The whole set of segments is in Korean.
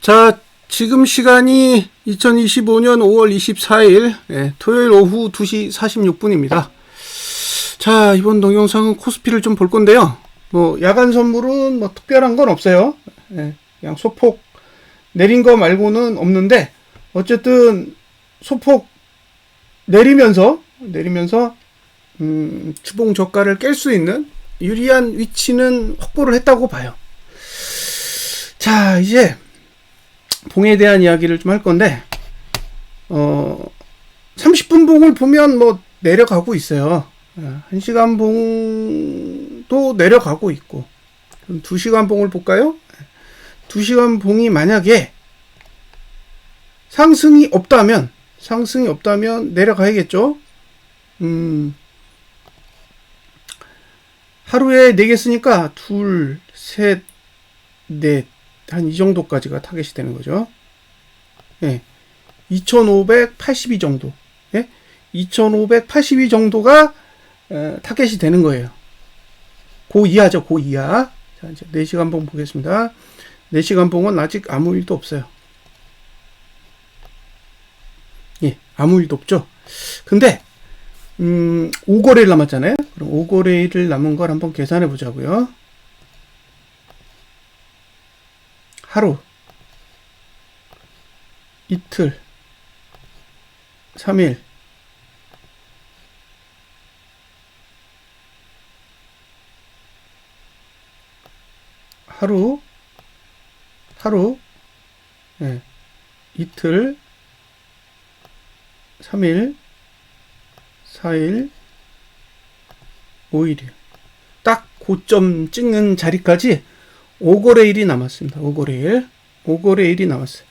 자, 지금 시간이 2025년 5월 24일 토요일 오후 2시 46분입니다. 자, 이번 동영상은 코스피를 좀 볼 건데요. 뭐 야간 선물은 뭐 특별한 건 없어요. 그냥 소폭 내린 거 말고는 없는데, 어쨌든 소폭 내리면서 주봉 저가를 깰 수 있는 유리한 위치는 확보를 했다고 봐요. 자, 이제 봉에 대한 이야기를 좀 할 건데, 30분 봉을 보면 뭐 내려가고 있어요. 1시간 봉도 내려가고 있고. 그럼 2시간 봉을 볼까요? 2시간 봉이 만약에 상승이 없다면 내려가야겠죠. 하루에 4개 쓰니까 2, 3, 4, 한 이 정도까지가 타겟이 되는 거죠. 2582 정도. 2582 정도가 타겟이 되는 거예요. 고 이하죠, 고 이하. 자, 이제 4시간 봉 보겠습니다. 4시간 봉은 아직 아무 일도 없어요. 아무 일도 없죠. 근데 5거래일 남았잖아요. 그럼 5거래일 남은 걸 한번 계산해 보자고요. 하루, 이틀, 3일, 하루, 이틀, 3일, 4일, 5일이요. 딱 고점 찍는 자리까지 5거래일이 남았습니다. 5거래일이 남았어요.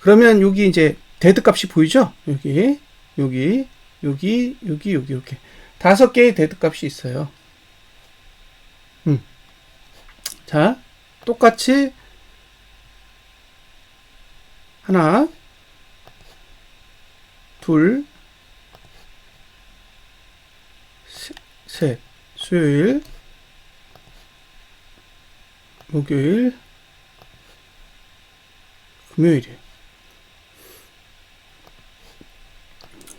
그러면 여기 이제 데드 값이 보이죠? 여기 5개의 데드 값이 있어요. 자, 똑같이 하나, 둘, 셋, 수요일, 목요일, 금요일이에요.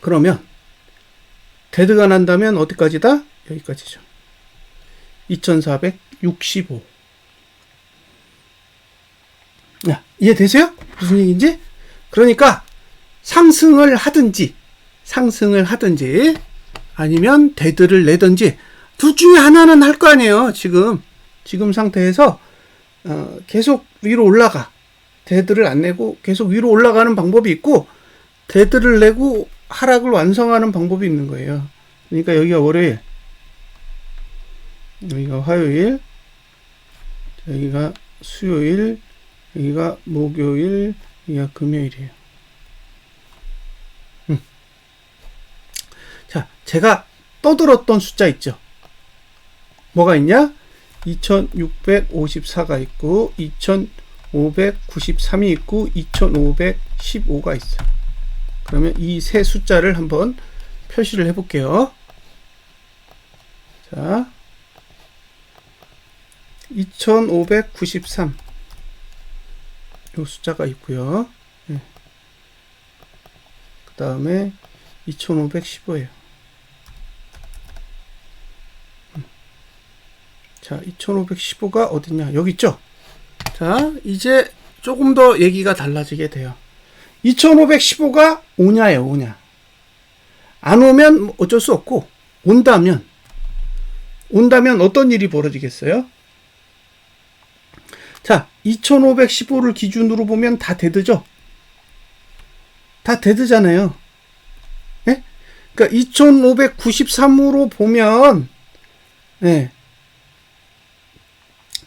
그러면 데드가 난다면 어디까지다? 여기까지죠. 2465. 야, 이해되세요? 무슨 얘기인지? 그러니까 상승을 하든지 아니면 데드를 내든지 둘 중에 하나는 할 거 아니에요. 지금 상태에서 계속 위로 올라가. 데드를 안 내고 계속 위로 올라가는 방법이 있고, 데드를 내고 하락을 완성하는 방법이 있는 거예요. 그러니까 여기가 월요일, 여기가 화요일, 여기가 수요일, 여기가 목요일, 여기가 금요일이에요. 자, 제가 떠들었던 숫자 있죠. 뭐가 있냐? 2654가 있고 2593이 있고 2515가 있어요. 그러면 이 세 숫자를 한번 표시를 해 볼게요. 자, 2593 이 숫자가 있고요. 그 다음에 2515예요. 자, 2515가 어딨냐? 여기 있죠? 자, 이제 조금 더 얘기가 달라지게 돼요. 2515가 오냐. 안 오면 어쩔 수 없고, 온다면 어떤 일이 벌어지겠어요? 자, 2515를 기준으로 보면 다 데드죠? 다 데드잖아요. 그러니까 2593으로 보면,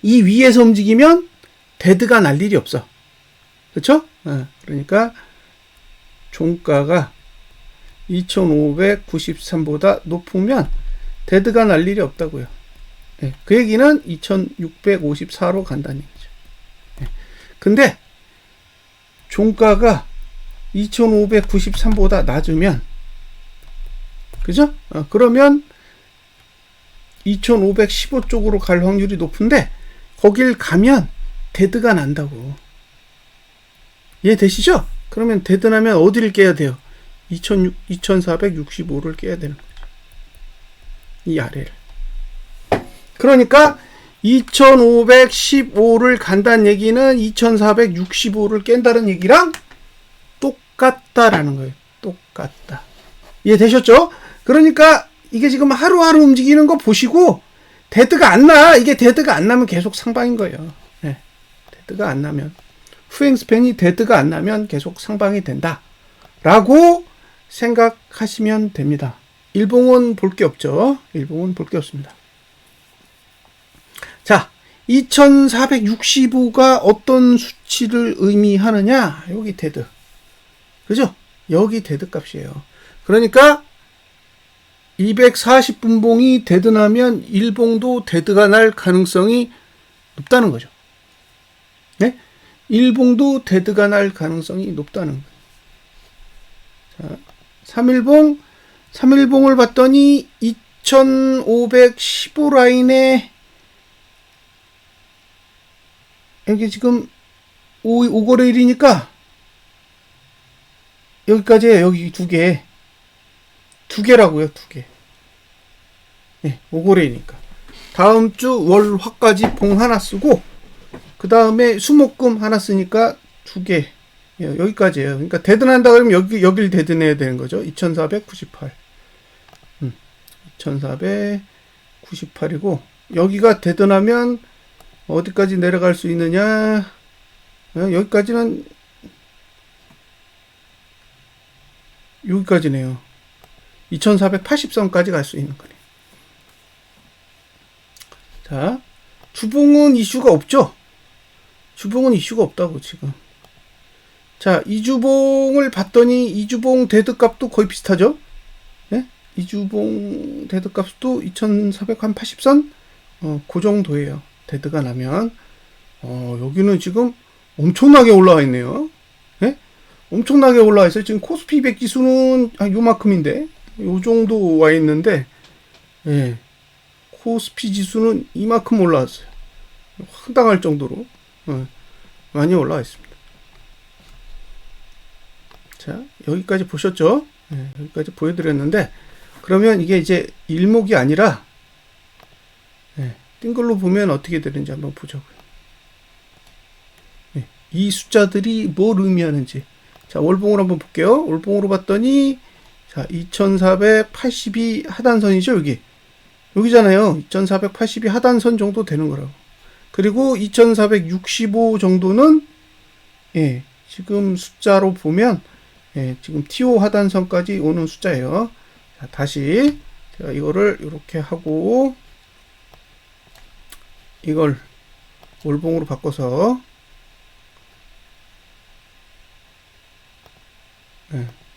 이 위에서 움직이면 데드가 날 일이 없어. 그렇죠? 그러니까 종가가 2593보다 높으면 데드가 날 일이 없다고요. 그 얘기는 2654로 간다는 얘기죠. 근데 종가가 2593보다 낮으면, 그죠? 그러면 2515 쪽으로 갈 확률이 높은데, 거길 가면 데드가 난다고. 이해되시죠? 그러면 데드나면 어디를 깨야 돼요? 2465를 깨야 되는 거죠. 이 아래를. 그러니까 2515를 간다는 얘기는 2465를 깬다는 얘기랑 똑같다라는 거예요. 똑같다. 이해되셨죠? 그러니까 이게 지금 하루하루 움직이는 거 보시고 데드가 안 나. 이게 데드가 안 나면 계속 상방인 거예요. 네. 데드가 안 나면. 후행 스팬이 데드가 안 나면 계속 상방이 된다. 라고 생각하시면 됩니다. 일봉은 볼 게 없죠. 일봉은 볼 게 없습니다. 자, 2465가 어떤 수치를 의미하느냐? 여기 데드. 그죠? 여기 데드 값이에요. 그러니까 240분봉이 데드 나면 일봉도 데드가 날 가능성이 높다는 거죠. 네? 일봉도 데드가 날 가능성이 높다는 거예요. 자, 3일봉을 봤더니 2515 라인에 여기 지금 5거래일이니까 여기까지예요. 여기 두 개라고요. 두 개. 네, 5거래이니까 다음 주 월, 화까지 봉 하나 쓰고 그 다음에 수목금 하나 쓰니까 두 개. 여기까지예요. 그러니까 데드난다 그러면 여길 데드내야 되는 거죠. 2498. 2498이고 여기가 데드나면 어디까지 내려갈 수 있느냐? 여기까지는 여기까지네요. 2480선까지 갈 수 있는 거네요. 자, 주봉은 이슈가 없죠? 주봉은 이슈가 없다고 지금. 자, 이주봉을 봤더니 이주봉 데드 값도 거의 비슷하죠? 네? 이주봉 데드 값도 2480선? 그 정도예요. 데드가 나면. 여기는 지금 엄청나게 올라와 있네요. 네? 엄청나게 올라와 있어요. 지금 코스피 200 지수는 요만큼인데, 요 정도 와 있는데, 예. 코스피 지수는 이만큼 올라왔어요. 황당할 정도로 많이 올라와 있습니다. 자, 여기까지 보셨죠? 네, 여기까지 보여드렸는데 그러면 이게 이제 일목이 아니라 띵글로 보면 어떻게 되는지 한번 보자고요. 네, 이 숫자들이 뭘 의미하는지. 자, 월봉으로 한번 볼게요. 월봉으로 봤더니 자, 2482 하단선이죠, 여기잖아요. 2482 하단선 정도 되는 거라고. 그리고 2465 정도는 지금 숫자로 보면 지금 TO 하단선까지 오는 숫자예요. 자, 다시 제가 이거를 이렇게 하고 이걸 월봉으로 바꿔서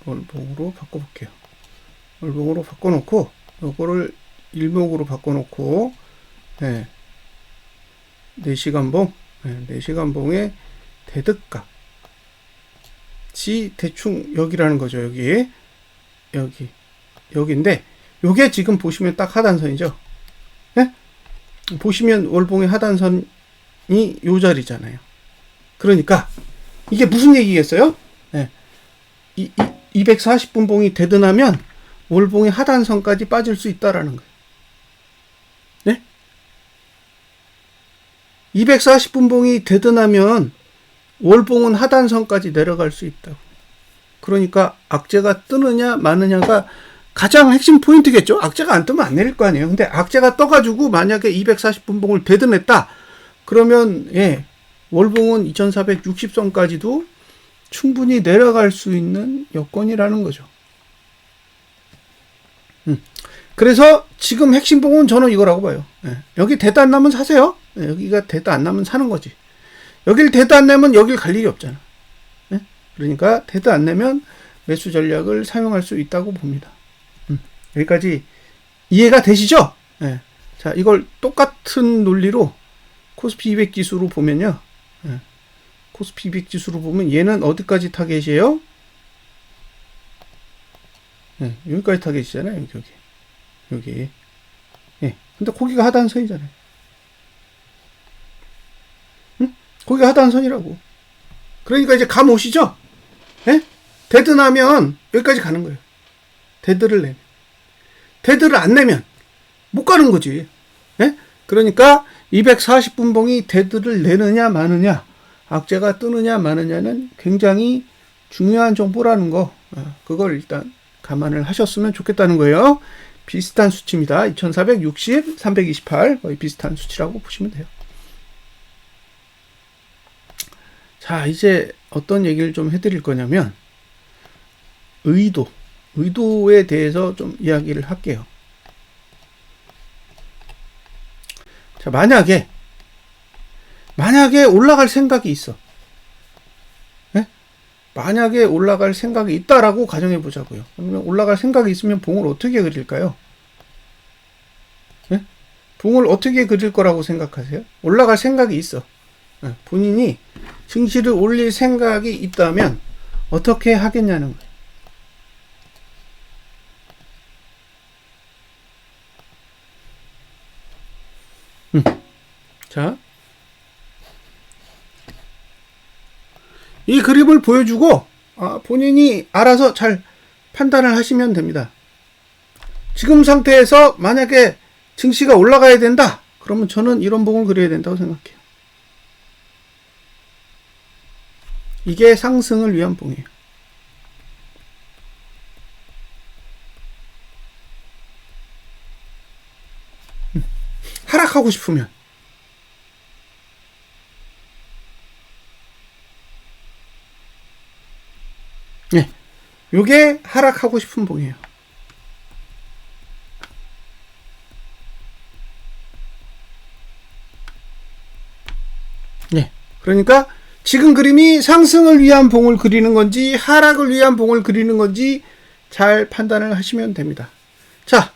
월봉으로 바꿔볼게요. 월봉으로 바꿔놓고 이거를 일목으로 바꿔놓고 4시간봉 4시간봉의 데드값이 대충 여기라는 거죠. 여기인데 요게 지금 보시면 딱 하단선이죠. 네? 보시면 월봉의 하단선이 요 자리잖아요. 그러니까 이게 무슨 얘기겠어요? 240분봉이 데드나면 월봉의 하단선까지 빠질 수 있다라는 거예요. 네? 240분봉이 데드나면 월봉은 하단선까지 내려갈 수 있다고. 그러니까 악재가 뜨느냐 마느냐가 가장 핵심 포인트겠죠. 악재가 안 뜨면 안 내릴 거 아니에요. 근데 악재가 떠가지고 만약에 240분봉을 데드냈다 그러면 월봉은 2460선까지도 충분히 내려갈 수 있는 여건이라는 거죠. 그래서 지금 핵심봉은 저는 이거라고 봐요. 여기 데드 안 나면 사세요. 여기가 데드 안 나면 사는 거지. 여길 데드 안 내면 여길 갈 일이 없잖아. 그러니까 데드 안 내면 매수 전략을 사용할 수 있다고 봅니다. 여기까지 이해가 되시죠? 자, 이걸 똑같은 논리로 코스피 200 지수로 보면요. 코스피 200 지수로 보면 얘는 어디까지 타겟이에요? 여기까지 타겟이잖아요. 여기. 근데 거기가 하단선이잖아요. 거기가 하단선이라고. 그러니까 이제 감 오시죠? 예? 데드 나면 여기까지 가는 거예요. 데드를 내면. 데드를 안 내면 못 가는 거지. 예? 그러니까 240분봉이 데드를 내느냐 마느냐, 악재가 뜨느냐 마느냐는 굉장히 중요한 정보라는 거, 그걸 일단 감안을 하셨으면 좋겠다는 거예요. 비슷한 수치입니다. 2460, 328 거의 비슷한 수치라고 보시면 돼요. 자, 이제 어떤 얘기를 좀 해드릴 거냐면 의도에 대해서 좀 이야기를 할게요. 자, 만약에 올라갈 생각이 있어. 네? 만약에 올라갈 생각이 있다라고 가정해 보자고요. 그러면 올라갈 생각이 있으면 봉을 어떻게 그릴까요? 네? 봉을 어떻게 그릴 거라고 생각하세요? 올라갈 생각이 있어. 네? 본인이 증시를 올릴 생각이 있다면 어떻게 하겠냐는 거예요. 자, 이 그림을 보여주고 본인이 알아서 잘 판단을 하시면 됩니다. 지금 상태에서 만약에 증시가 올라가야 된다, 그러면 저는 이런 봉을 그려야 된다고 생각해요. 이게 상승을 위한 봉이에요. 하락하고 싶으면 네, 요게 하락하고 싶은 봉이에요. 네, 그러니까 지금 그림이 상승을 위한 봉을 그리는 건지 하락을 위한 봉을 그리는 건지 잘 판단을 하시면 됩니다. 자,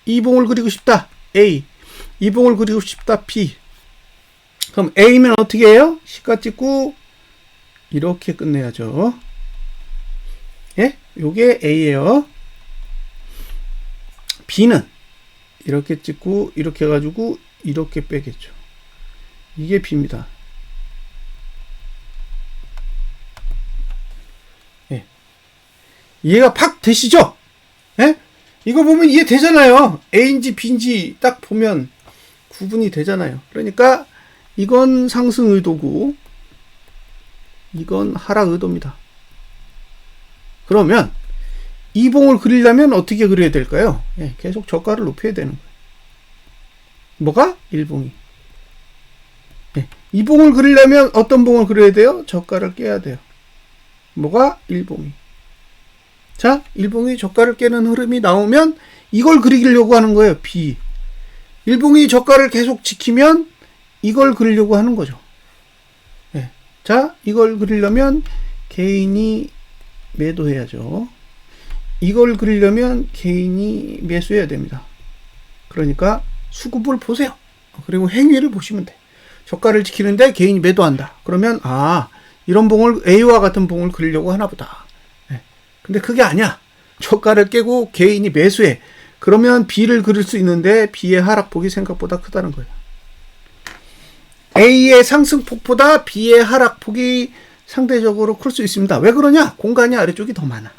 이 봉을 그리고 싶다 A, 이 봉을 그리고 싶다 B. 그럼 A면 어떻게 해요? 시가 찍고 이렇게 끝내야죠. 예? 요게 A예요. B는 이렇게 찍고 이렇게 해가지고 이렇게 빼겠죠. 이게 B입니다. 예. 이해가 팍 되시죠? 예? 이거 보면 이해 되잖아요. A인지 B인지 딱 보면 구분이 되잖아요. 그러니까 이건 상승 의도고 이건 하락 의도입니다. 그러면 이 봉을 그리려면 어떻게 그려야 될까요? 예, 계속 저가를 높여야 되는 거예요. 뭐가? 1봉이. 예, 이 봉을 그리려면 어떤 봉을 그려야 돼요? 저가를 깨야 돼요. 뭐가? 1봉이. 자, 1봉이 저가를 깨는 흐름이 나오면 이걸 그리려고 하는 거예요. B. 1봉이 저가를 계속 지키면 이걸 그리려고 하는 거죠. 예. 자, 이걸 그리려면 개인이 매도해야죠. 이걸 그리려면 개인이 매수해야 됩니다. 그러니까 수급을 보세요. 그리고 행위를 보시면 돼. 저가를 지키는데 개인이 매도한다. 그러면 이런 봉을, A와 같은 봉을 그리려고 하나 보다. 네. 근데 그게 아니야. 저가를 깨고 개인이 매수해. 그러면 B를 그릴 수 있는데 B의 하락폭이 생각보다 크다는 거예요. A의 상승폭보다 B의 하락폭이 상대적으로 클 수 있습니다. 왜 그러냐? 공간이 아래쪽이 더 많아.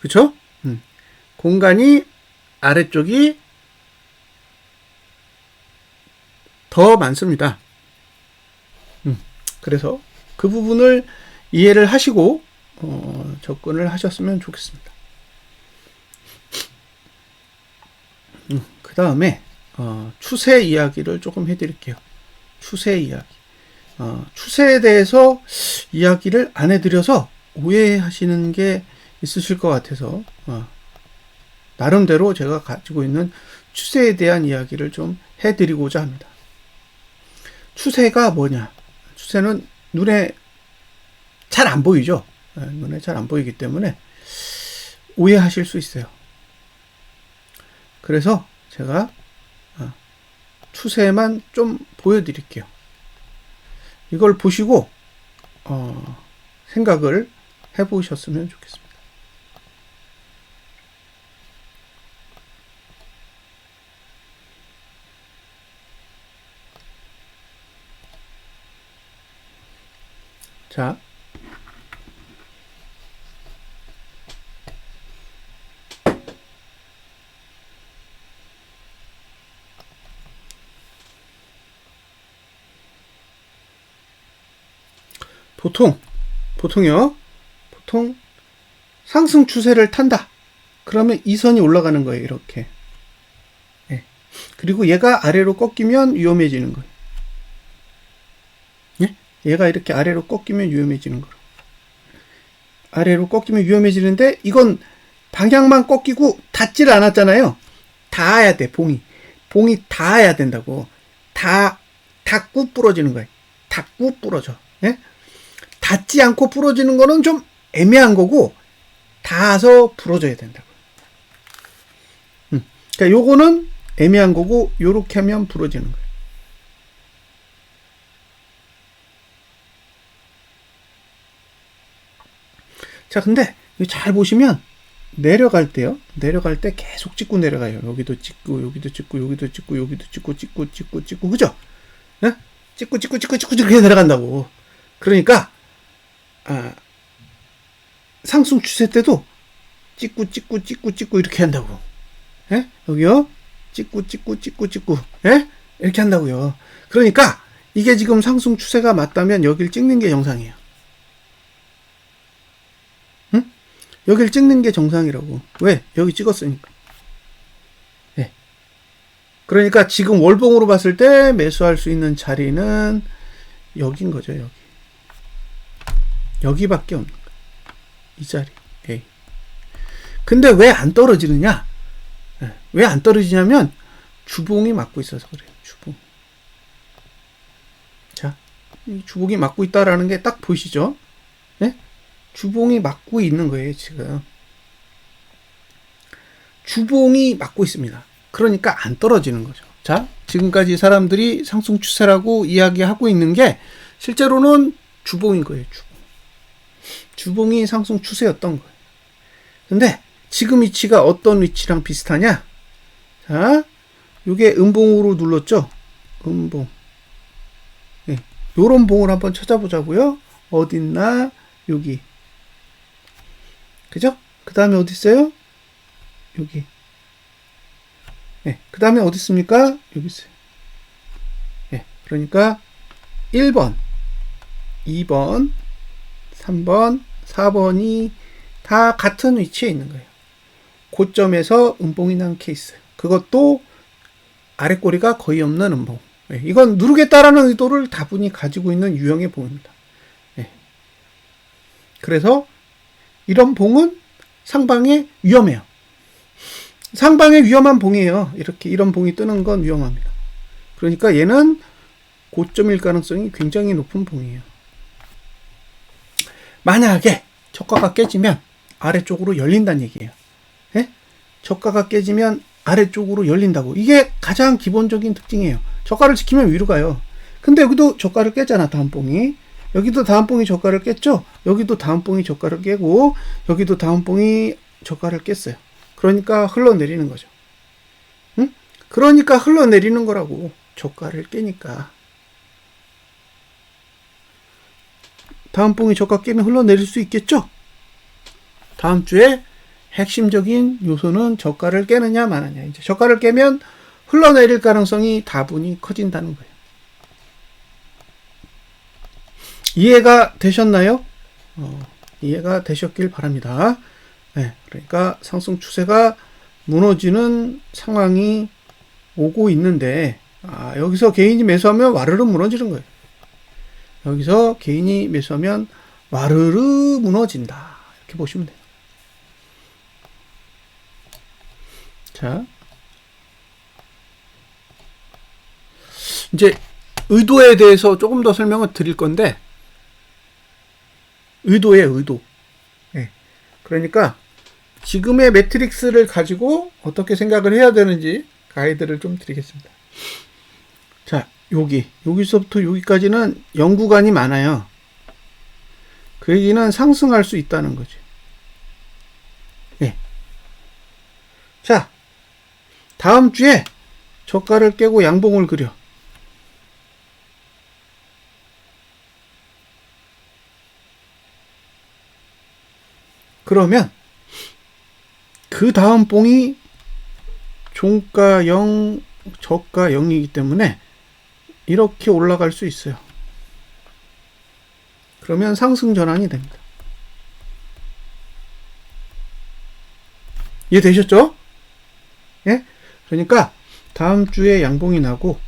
그쵸? 공간이 아래쪽이 더 많습니다. 그래서 그 부분을 이해를 하시고 접근을 하셨으면 좋겠습니다. 그 다음에 추세 이야기를 조금 해드릴게요. 추세 이야기. 추세에 대해서 이야기를 안 해드려서 오해하시는 게 있으실 것 같아서 나름대로 제가 가지고 있는 추세에 대한 이야기를 좀 해드리고자 합니다. 추세가 뭐냐? 추세는 눈에 잘 안 보이죠? 눈에 잘 안 보이기 때문에 오해하실 수 있어요. 그래서 제가 추세만 좀 보여드릴게요. 이걸 보시고 생각을 해보셨으면 좋겠습니다. 자, 보통요. 보통 상승 추세를 탄다. 그러면 이 선이 올라가는 거예요. 이렇게. 예. 그리고 얘가 아래로 꺾이면 위험해지는 거예요. 예? 얘가 이렇게 아래로 꺾이면 위험해지는 거예요. 아래로 꺾이면 위험해지는데 이건 방향만 꺾이고 닿질 않았잖아요. 닿아야 돼. 봉이 닿아야 된다고. 닿고 부러지는 거예요. 닿고 부러져. 예? 닿지 않고 부러지는 거는 좀 애매한 거고 닿아서 부러져야 된다고. 그러니까 요거는 애매한 거고 요렇게 하면 부러지는 거예요. 자, 근데 잘 보시면 내려갈 때요. 내려갈 때 계속 찍고 내려가요. 여기도 찍고 여기도 찍고 여기도 찍고 여기도 찍고 그죠? 예? 찍고 이렇게 내려간다고. 그러니까 상승 추세 때도 찍고 이렇게 한다고. 예? 여기요. 찍고 예? 이렇게 한다고요. 그러니까 이게 지금 상승 추세가 맞다면 여길 찍는 게 정상이에요. 응? 여길 찍는 게 정상이라고. 왜? 여기 찍었으니까. 예. 그러니까 지금 월봉으로 봤을 때 매수할 수 있는 자리는 여긴 거죠. 여기. 여기밖에 없는 거예요. 이 자리. A. 근데 왜 안 떨어지느냐? 왜 안 떨어지냐면 주봉이 막고 있어서 그래요. 주봉. 자, 이 주봉이 막고 있다라는 게 딱 보이시죠? 네? 주봉이 막고 있는 거예요, 지금. 주봉이 막고 있습니다. 그러니까 안 떨어지는 거죠. 자, 지금까지 사람들이 상승 추세라고 이야기하고 있는 게 실제로는 주봉인 거예요, 주봉. 주봉이 상승 추세였던 거예요. 근데 지금 위치가 어떤 위치랑 비슷하냐? 자, 요게 음봉으로 눌렀죠? 음봉. 네, 요런 봉을 한번 찾아보자고요. 어딨나? 여기. 그죠? 그 다음에 어디 있어요? 여기. 네, 그 다음에 어디 있습니까? 여기 있어요. 네, 그러니까 1번, 2번, 3번, 4번이 다 같은 위치에 있는 거예요. 고점에서 음봉이 난 케이스. 그것도 아랫꼬리가 거의 없는 음봉. 네, 이건 누르겠다라는 의도를 다분히 가지고 있는 유형의 봉입니다. 네. 그래서 이런 봉은 상방에 위험해요. 상방에 위험한 봉이에요. 이렇게 이런 봉이 뜨는 건 위험합니다. 그러니까 얘는 고점일 가능성이 굉장히 높은 봉이에요. 만약에 저가가 깨지면 아래쪽으로 열린다는 얘기예요. 예? 저가가 깨지면 아래쪽으로 열린다고. 이게 가장 기본적인 특징이에요. 저가를 지키면 위로 가요. 근데 여기도 저가를 깼잖아, 다음 봉이. 여기도 다음 봉이 저가를 깼죠? 여기도 다음 봉이 저가를 깨고, 여기도 다음 봉이 저가를 깼어요. 그러니까 흘러내리는 거죠. 응? 그러니까 흘러내리는 거라고. 저가를 깨니까. 다음 봉이 저가 깨면 흘러내릴 수 있겠죠? 다음 주에 핵심적인 요소는 저가를 깨느냐 마느냐. 이제 저가를 깨면 흘러내릴 가능성이 다분히 커진다는 거예요. 이해가 되셨나요? 이해가 되셨길 바랍니다. 네, 그러니까 상승 추세가 무너지는 상황이 오고 있는데 여기서 개인이 매수하면 와르르 무너지는 거예요. 여기서 개인이 매수하면 와르르 무너진다. 이렇게 보시면 돼요. 자, 이제 의도에 대해서 조금 더 설명을 드릴 건데, 의도예요, 의도. 네. 그러니까 지금의 매트릭스를 가지고 어떻게 생각을 해야 되는지 가이드를 좀 드리겠습니다. 자, 여기서부터 여기까지는 연구관이 많아요. 그 얘기는 상승할 수 있다는 거지. 네. 자, 다음 주에 저가를 깨고 양봉을 그려. 그러면 그 다음 봉이 종가 0, 저가 0이기 때문에 이렇게 올라갈 수 있어요. 그러면 상승 전환이 됩니다. 이해되셨죠? 예? 그러니까 다음 주에 양봉이 나고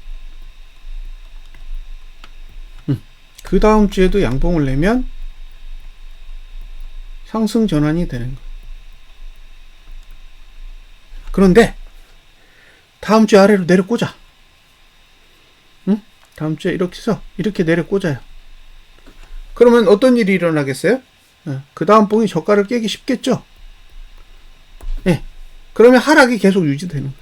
그 다음 주에도 양봉을 내면 상승 전환이 되는 거예요. 그런데 다음 주에 아래로 내려 꽂아. 응? 다음 주에 이렇게 해서 이렇게 내려 꽂아요. 그러면 어떤 일이 일어나겠어요? 그 다음 봉이 저가를 깨기 쉽겠죠? 예. 그러면 하락이 계속 유지되는 거예요.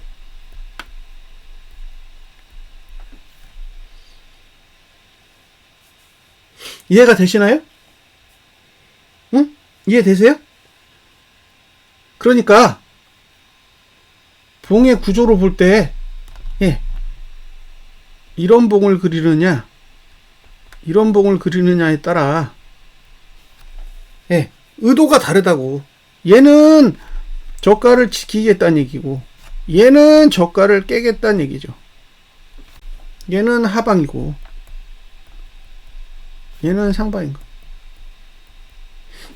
이해가 되시나요? 응? 이해되세요? 그러니까 봉의 구조로 볼 때, 예, 이런 봉을 그리느냐, 이런 봉을 그리느냐에 따라, 예, 의도가 다르다고. 얘는 저가를 지키겠다는 얘기고, 얘는 저가를 깨겠다는 얘기죠. 얘는 하방이고, 얘는 상방인 거.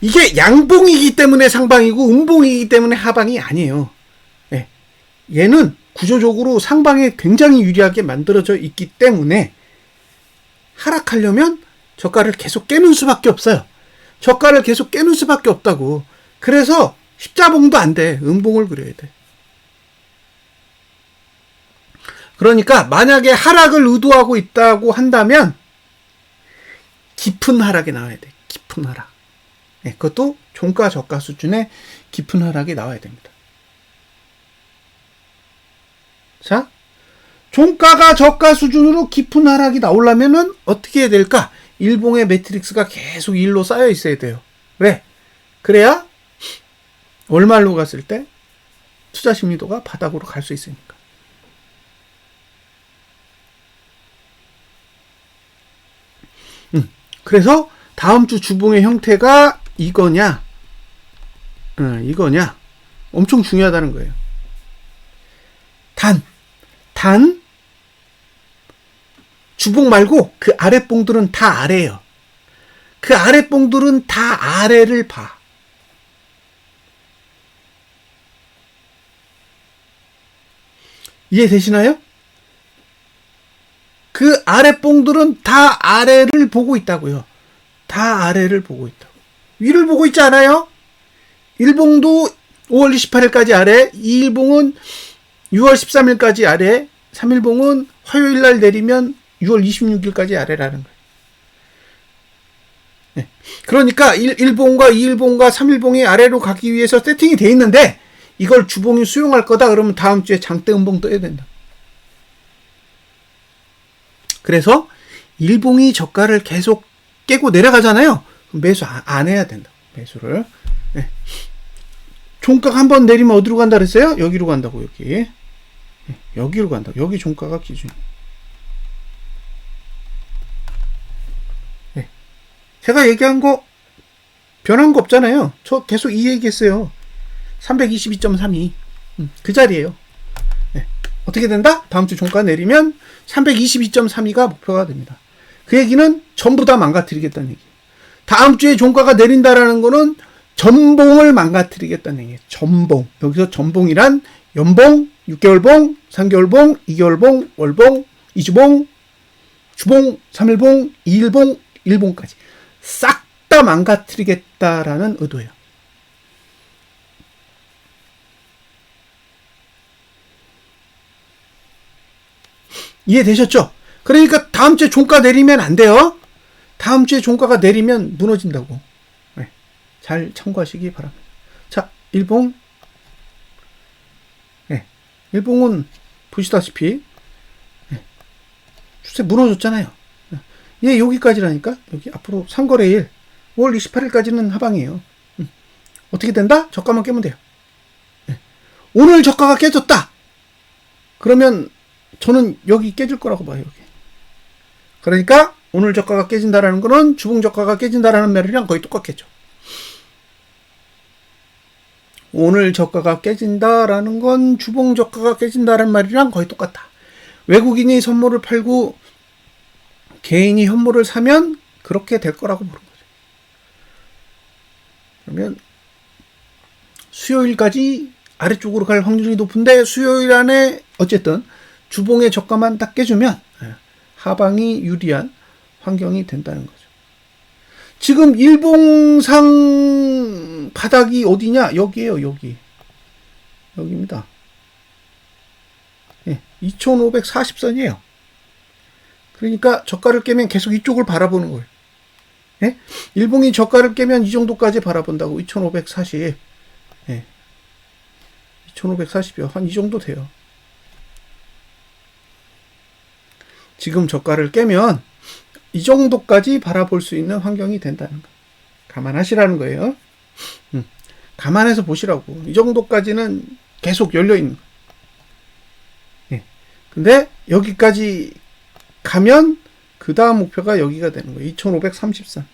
이게 양봉이기 때문에 상방이고, 음봉이기 때문에 하방이 아니에요. 예. 얘는 구조적으로 상방에 굉장히 유리하게 만들어져 있기 때문에 하락하려면 저가를 계속 깨는 수밖에 없어요. 저가를 계속 깨는 수밖에 없다고. 그래서 십자봉도 안 돼. 음봉을 그려야 돼. 그러니까 만약에 하락을 의도하고 있다고 한다면 깊은 하락이 나와야 돼. 깊은 하락. 네, 그것도 종가 저가 수준의 깊은 하락이 나와야 됩니다. 자, 종가가 저가 수준으로 깊은 하락이 나오려면은 어떻게 해야 될까? 일봉의 매트릭스가 계속 1로 쌓여 있어야 돼요. 왜? 그래야 월말로 갔을 때 투자 심리도가 바닥으로 갈 수 있으니까. 그래서 다음 주 주봉의 형태가 이거냐, 이거냐, 엄청 중요하다는 거예요. 단, 주봉 말고 그 아랫봉들은 다 아래예요. 그 아랫봉들은 다 아래를 봐. 이해되시나요? 그 아랫봉들은 다 아래를 보고 있다고요. 다 아래를 보고 있다고. 위를 보고 있지 않아요? 1봉도 5월 28일까지 아래, 2일봉은 6월 13일까지 아래, 3일봉은 화요일날 내리면 6월 26일까지 아래라는 거예요. 네. 그러니까 1봉과 2일봉과 3일봉이 아래로 가기 위해서 세팅이 돼 있는데 이걸 주봉이 수용할 거다 그러면 다음 주에 장대 음봉 떠야 된다. 그래서 일봉이 저가를 계속 깨고 내려가잖아요. 그럼 매수 안 해야 된다. 매수를. 네. 종가가 한번 내리면 어디로 간다 그랬어요? 여기로 간다고. 여기. 네. 여기로 간다. 여기 종가가 기준이에요. 네. 제가 얘기한 거 변한 거 없잖아요. 저 계속 이 얘기했어요. 322.32. 그 자리예요. 네. 어떻게 된다? 다음 주 종가 내리면 322.32가 목표가 됩니다. 그 얘기는 전부 다 망가뜨리겠다는 얘기예요. 다음 주에 종가가 내린다라는 거는 전봉을 망가뜨리겠다는 얘기예요. 전봉. 여기서 전봉이란 연봉, 6개월봉, 3개월봉, 2개월봉, 월봉, 2주봉, 주봉, 3일봉, 2일봉, 1봉까지 싹 다 망가뜨리겠다라는 의도예요. 이해되셨죠? 그러니까 다음 주에 종가 내리면 안 돼요. 다음 주에 종가가 내리면 무너진다고. 네. 잘 참고하시기 바랍니다. 자, 일봉. 네. 일봉은 보시다시피 네. 추세 무너졌잖아요. 얘 여기까지라니까. 여기 앞으로 상거래일 5월 28일까지는 하방이에요. 어떻게 된다? 저가만 깨면 돼요. 네. 오늘 저가가 깨졌다. 그러면 저는 여기 깨질 거라고 봐요. 여기. 그러니까 오늘 저가가 깨진다라는 거는 주봉 저가가 깨진다라는 말이랑 거의 똑같겠죠. 오늘 저가가 깨진다라는 건 주봉 저가가 깨진다라는 말이랑 거의 똑같다. 외국인이 선물을 팔고 개인이 현물을 사면 그렇게 될 거라고 보는 거죠. 그러면 수요일까지 아래쪽으로 갈 확률이 높은데 수요일 안에 어쨌든 주봉의 저가만 딱 깨주면 하방이 유리한 환경이 된다는 거죠. 지금 일봉상 바닥이 어디냐? 여기에요, 여기. 여기입니다. 2540선이에요. 그러니까 저가를 깨면 계속 이쪽을 바라보는 거예요. 예? 일봉이 저가를 깨면 이 정도까지 바라본다고. 2540. 예. 2540이요. 한 이 정도 돼요. 지금 저가를 깨면 이 정도까지 바라볼 수 있는 환경이 된다는 거. 감안하시라는 거예요. 감안해서 보시라고. 이 정도까지는 계속 열려있는 거예요. 예. 근데 여기까지 가면 그 다음 목표가 여기가 되는 거예요. 2530선.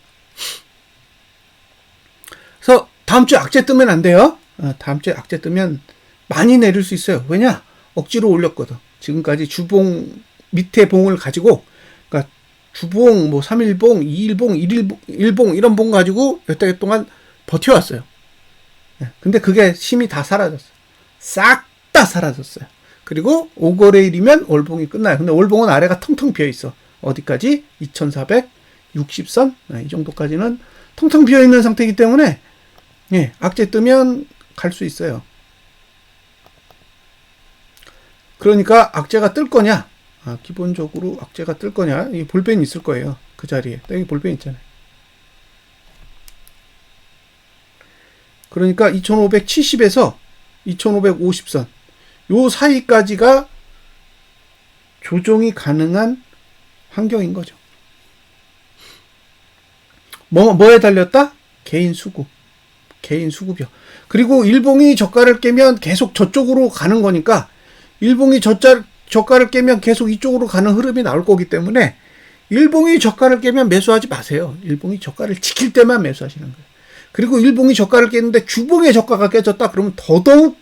그래서 다음 주에 악재 뜨면 안 돼요. 다음 주에 악재 뜨면 많이 내릴 수 있어요. 왜냐? 억지로 올렸거든. 지금까지 주봉 밑에 봉을 가지고, 그러니까 주봉, 뭐 3일봉, 2일봉, 1봉 이런 봉 가지고 몇 달 동안 버텨왔어요. 근데 그게 힘이 다 사라졌어요. 싹 다 사라졌어요. 그리고 5거래일이면 월봉이 끝나요. 근데 월봉은 아래가 텅텅 비어있어. 어디까지? 2460선? 이 정도까지는 텅텅 비어있는 상태이기 때문에 악재 뜨면 갈 수 있어요. 그러니까 악재가 뜰 거냐? 기본적으로 악재가 뜰 거냐? 이 볼펜이 있을 거예요. 그 자리에. 여기 볼펜 있잖아요. 그러니까 2570에서 2550선 요 사이까지가 조정이 가능한 환경인 거죠. 뭐에 달렸다? 개인 수급이요. 그리고 일봉이 저가를 깨면 계속 저쪽으로 가는 거니까 일봉이 저가를 깨면 계속 이쪽으로 가는 흐름이 나올 거기 때문에 일봉이 저가를 깨면 매수하지 마세요. 일봉이 저가를 지킬 때만 매수하시는 거예요. 그리고 일봉이 저가를 깼는데 주봉의 저가가 깨졌다 그러면 더더욱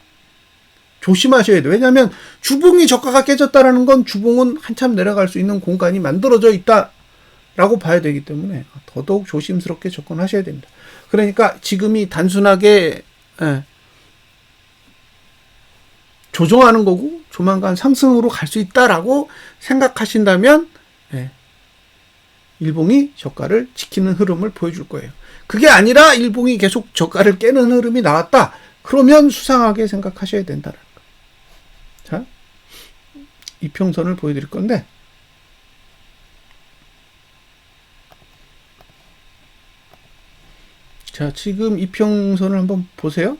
조심하셔야 돼요. 왜냐하면 주봉이 저가가 깨졌다라는 건 주봉은 한참 내려갈 수 있는 공간이 만들어져 있다라고 봐야 되기 때문에 더더욱 조심스럽게 접근하셔야 됩니다. 그러니까 지금이 단순하게 조정하는 거고 조만간 상승으로 갈 수 있다라고 생각하신다면 일봉이 저가를 지키는 흐름을 보여줄 거예요. 그게 아니라 일봉이 계속 저가를 깨는 흐름이 나왔다. 그러면 수상하게 생각하셔야 된다는 거. 자, 이평선을 보여드릴 건데 자, 지금 이평선을 한번 보세요.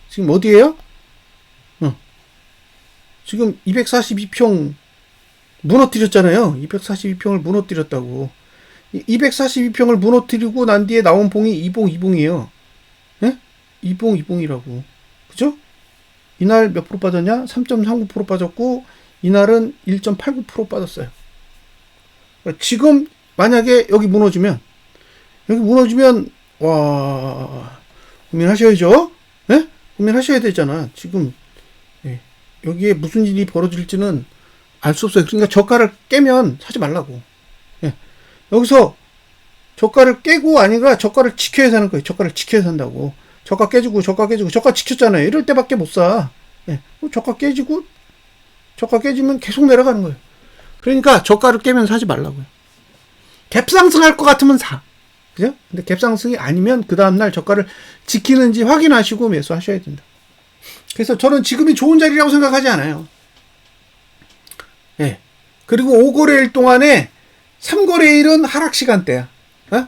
지금 어디에요? 지금 242평 무너뜨렸잖아요. 242평을 무너뜨렸다고. 242평을 무너뜨리고 난 뒤에 나온 봉이 2봉이에요. 예? 2봉이라고. 그죠? 이날 몇 프로 빠졌냐? 3.39% 빠졌고, 이날은 1.89% 빠졌어요. 지금, 만약에 여기 무너지면, 와, 고민하셔야죠? 예? 고민하셔야 되잖아. 지금, 여기에 무슨 일이 벌어질지는 알 수 없어요. 그러니까 저가를 깨면 사지 말라고. 여기서 저가를 깨고 아니라 저가를 지켜야 사는 거예요. 저가를 지켜야 산다고. 저가 깨지고 저가 지켰잖아요. 이럴 때밖에 못 사. 저가 깨지면 계속 내려가는 거예요. 그러니까 저가를 깨면 사지 말라고요. 갭상승할 것 같으면 사. 그죠? 근데 갭상승이 아니면 그 다음날 저가를 지키는지 확인하시고 매수하셔야 된다. 그래서 저는 지금이 좋은 자리라고 생각하지 않아요. 그리고 5거래일 동안에 3거래일은 하락 시간대야.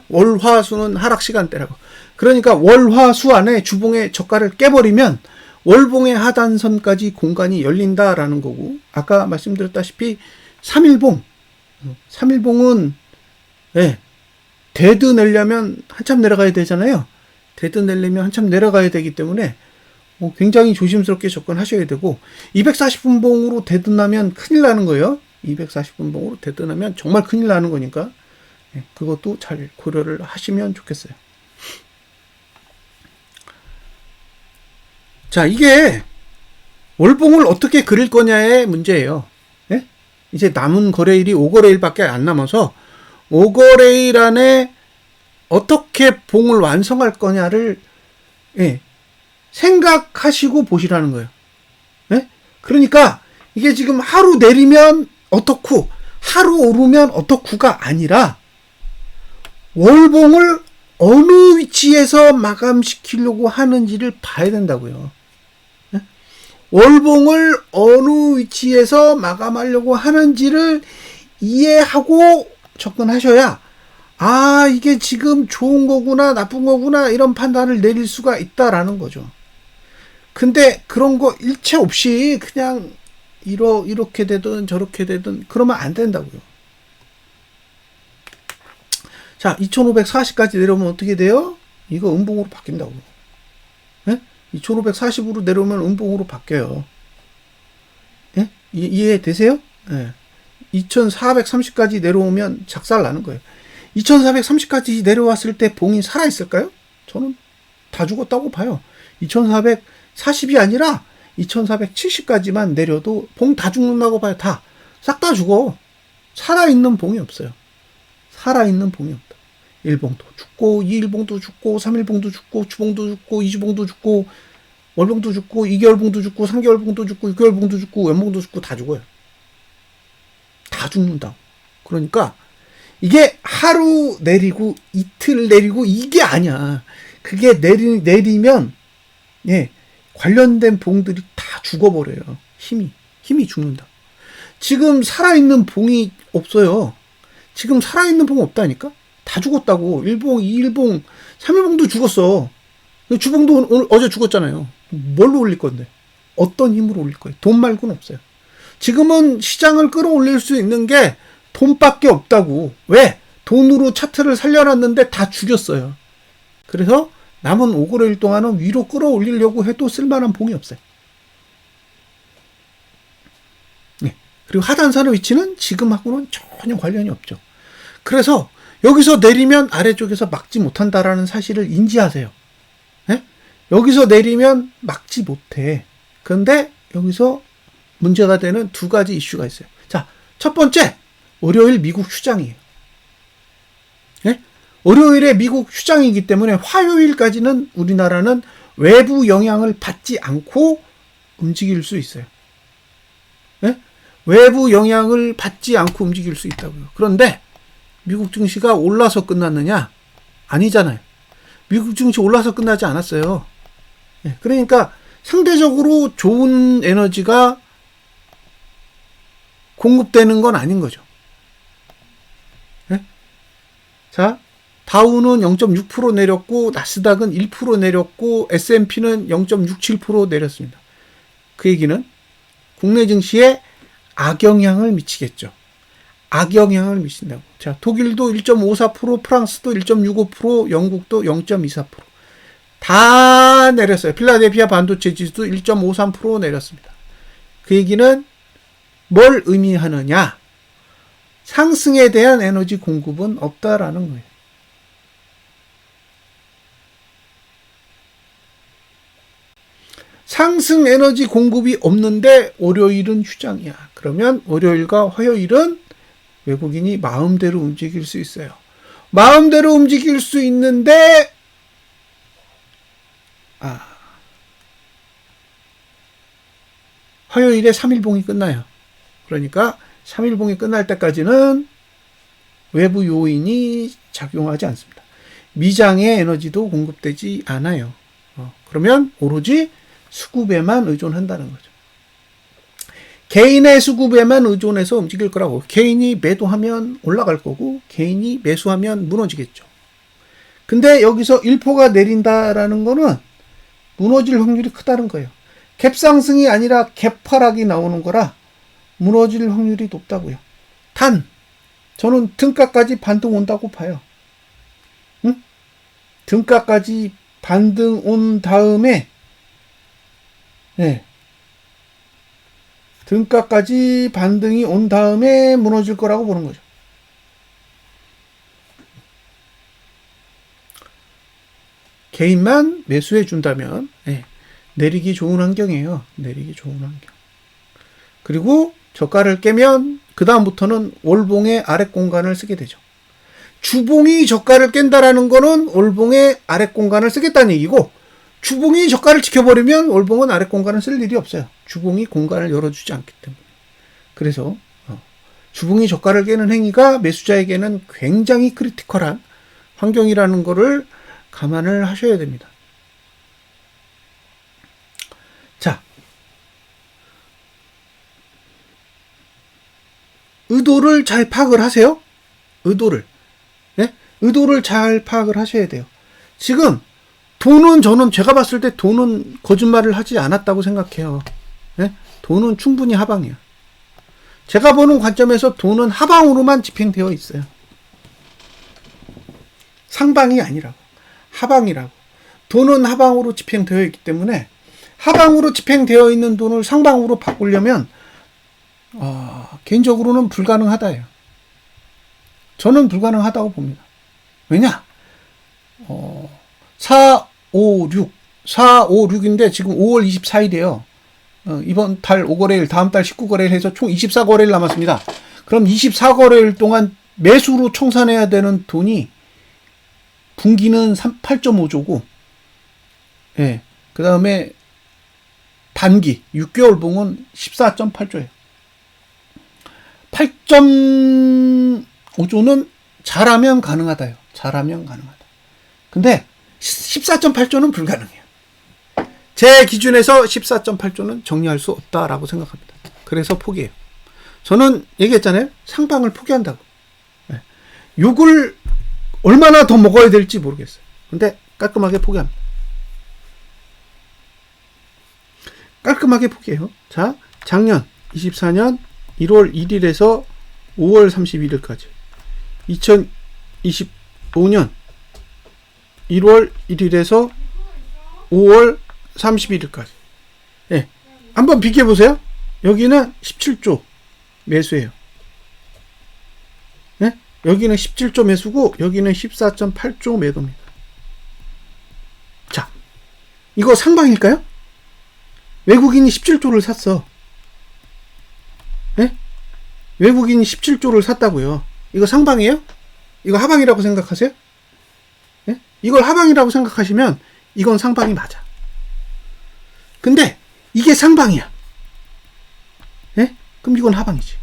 월화수는 하락 시간대라고. 그러니까 월화수 안에 주봉의 저가를 깨버리면 월봉의 하단선까지 공간이 열린다라는 거고, 아까 말씀드렸다시피 3일봉은 데드 내려면 한참 내려가야 되잖아요. 데드 내려면 한참 내려가야 되기 때문에 굉장히 조심스럽게 접근하셔야 되고, 240분봉으로 데드 나면 큰일 나는 거예요. 240분봉으로 데드 나면 정말 큰일 나는 거니까 그것도 잘 고려를 하시면 좋겠어요. 자, 이게 월봉을 어떻게 그릴 거냐의 문제예요. 예? 이제 남은 거래일이 5거래일밖에 안 남아서 5거래일 안에 어떻게 봉을 완성할 거냐를 예, 생각하시고 보시라는 거예요. 예? 그러니까 이게 지금 하루 내리면 어떻고 하루 오르면 어떻고가 아니라 월봉을 어느 위치에서 마감시키려고 하는지를 봐야 된다고요. 예? 월봉을 어느 위치에서 마감하려고 하는지를 이해하고 접근하셔야 아, 이게 지금 좋은 거구나, 나쁜 거구나, 이런 판단을 내릴 수가 있다라는 거죠. 근데 그런 거 일체 없이 그냥 이렇게 되든 저렇게 되든 그러면 안 된다고요. 자, 2540까지 내려오면 어떻게 돼요? 이거 음봉으로 바뀐다고. 예? 2540으로 내려오면 음봉으로 바뀌어요. 예? 이해되세요? 예. 2430까지 내려오면 작살 나는 거예요. 2430까지 내려왔을 때 봉이 살아있을까요? 저는 다 죽었다고 봐요. 2440이 아니라 2470까지만 내려도 봉 다 죽는다고 봐요. 다. 싹 다 죽어. 살아있는 봉이 없어요. 살아있는 봉이 없다. 1봉도 죽고 2일봉도 죽고 3일봉도 죽고 주봉도 죽고 2주봉도 죽고 월봉도 죽고 2개월봉도 죽고 3개월봉도 죽고 6개월봉도 죽고 연봉도 죽고 다 죽어요. 다 죽는다고. 그러니까 이게 하루 내리고 이틀 내리고 이게 아니야. 그게 내리면 예, 관련된 봉들이 다 죽어버려요. 힘이 죽는다. 지금 살아있는 봉이 없어요. 지금 살아있는 봉 없다니까? 다 죽었다고. 1봉, 2일봉, 3일봉도 죽었어. 주봉도 어제 죽었잖아요. 뭘로 올릴 건데? 어떤 힘으로 올릴 거예요? 돈 말고는 없어요. 지금은 시장을 끌어올릴 수 있는 게 돈밖에 없다고. 왜? 돈으로 차트를 살려놨는데 다 죽였어요. 그래서 남은 5거래일 동안은 위로 끌어올리려고 해도 쓸만한 봉이 없어요. 네. 그리고 하단선의 위치는 지금하고는 전혀 관련이 없죠. 그래서 여기서 내리면 아래쪽에서 막지 못한다라는 사실을 인지하세요. 네? 여기서 내리면 막지 못해. 그런데 여기서 문제가 되는 두 가지 이슈가 있어요. 자, 첫 번째, 월요일 미국 휴장이에요. 네? 월요일에 미국 휴장이기 때문에 화요일까지는 우리나라는 외부 영향을 받지 않고 움직일 수 있어요. 네? 외부 영향을 받지 않고 움직일 수 있다고요. 그런데 미국 증시가 올라서 끝났느냐? 아니잖아요. 미국 증시 올라서 끝나지 않았어요. 네, 그러니까 상대적으로 좋은 에너지가 공급되는 건 아닌 거죠. 네? 자, 다우는 0.6% 내렸고 나스닥은 1% 내렸고 S&P는 0.67% 내렸습니다. 그 얘기는 국내 증시에 악영향을 미치겠죠. 악영향을 미친다고. 자, 독일도 1.54%, 프랑스도 1.65%, 영국도 0.24%. 다 내렸어요. 필라델피아 반도체 지수도 1.53% 내렸습니다. 그 얘기는 뭘 의미하느냐? 상승에 대한 에너지 공급은 없다라는 거예요. 상승 에너지 공급이 없는데 월요일은 휴장이야. 그러면 월요일과 화요일은 외국인이 마음대로 움직일 수 있어요. 마음대로 움직일 수 있는데 화요일에 3일봉이 끝나요. 그러니까 3일봉이 끝날 때까지는 외부 요인이 작용하지 않습니다. 미장의 에너지도 공급되지 않아요. 그러면 오로지 수급에만 의존한다는 거죠. 개인의 수급에만 의존해서 움직일 거라고. 개인이 매도하면 올라갈 거고 개인이 매수하면 무너지겠죠. 근데 여기서 1%가 내린다라는 거는 무너질 확률이 크다는 거예요. 갭상승이 아니라 갭하락이 나오는 거라 무너질 확률이 높다고요. 단 저는 등가까지 반등 온다고 봐요. 응? 등가까지 반등 온 다음에 네. 등가까지 반등이 온 다음에 무너질 거라고 보는 거죠. 개인만 매수해 준다면 네. 내리기 좋은 환경이에요. 내리기 좋은 환경. 그리고 저가를 깨면 그 다음부터는 월봉의 아랫 공간을 쓰게 되죠. 주봉이 저가를 깬다라는 거는 월봉의 아랫 공간을 쓰겠다는 얘기고, 주봉이 저가를 지켜버리면 월봉은 아랫 공간을 쓸 일이 없어요. 주봉이 공간을 열어주지 않기 때문에. 그래서 주봉이 저가를 깨는 행위가 매수자에게는 굉장히 크리티컬한 환경이라는 거를 감안을 하셔야 됩니다. 자, 의도를 잘 파악을 하세요. 의도를. 네? 의도를 잘 파악을 하셔야 돼요. 지금 돈은, 저는 제가 봤을 때 돈은 거짓말을 하지 않았다고 생각해요. 네? 돈은 충분히 하방이야. 제가 보는 관점에서 돈은 하방으로만 집행되어 있어요. 상방이 아니라고. 하방이라고. 돈은 하방으로 집행되어 있기 때문에 하방으로 집행되어 있는 돈을 상방으로 바꾸려면 개인적으로는 불가능하다예요. 저는 불가능하다고 봅니다. 왜냐? 456인데 지금 5월 24일이에요. 이번 달 5거래일, 다음 달 19거래일 해서 총 24거래일 남았습니다. 그럼 24거래일 동안 매수로 청산해야 되는 돈이 분기는 8.5조고, 예, 그 다음에 단기 6개월 봉은 14.8조예요. 8.5조는 잘하면 가능하다요. 잘하면 가능하다. 근데 14.8조는 불가능해요. 제 기준에서 14.8조는 정리할 수 없다라고 생각합니다. 그래서 포기해요. 저는 얘기했잖아요. 상방을 포기한다고. 네. 욕을 얼마나 더 먹어야 될지 모르겠어요. 근데 깔끔하게 포기합니다. 깔끔하게 포기해요. 자, 작년 24년 1월 1일에서 5월 31일까지 2025년 1월 1일에서 5월 31일까지. 예. 한번 비교해 보세요. 여기는 17조 매수예요. 예? 여기는 17조 매수고 여기는 14.8조 매도입니다. 자, 이거 상방일까요? 외국인이 17조를 샀어. 예? 외국인이 17조를 샀다고요. 이거 상방이에요? 이거 하방이라고 생각하세요? 예? 이걸 하방이라고 생각하시면 이건 상방이 맞아. 근데 이게 상방이야. 예? 그럼 이건 하방이지.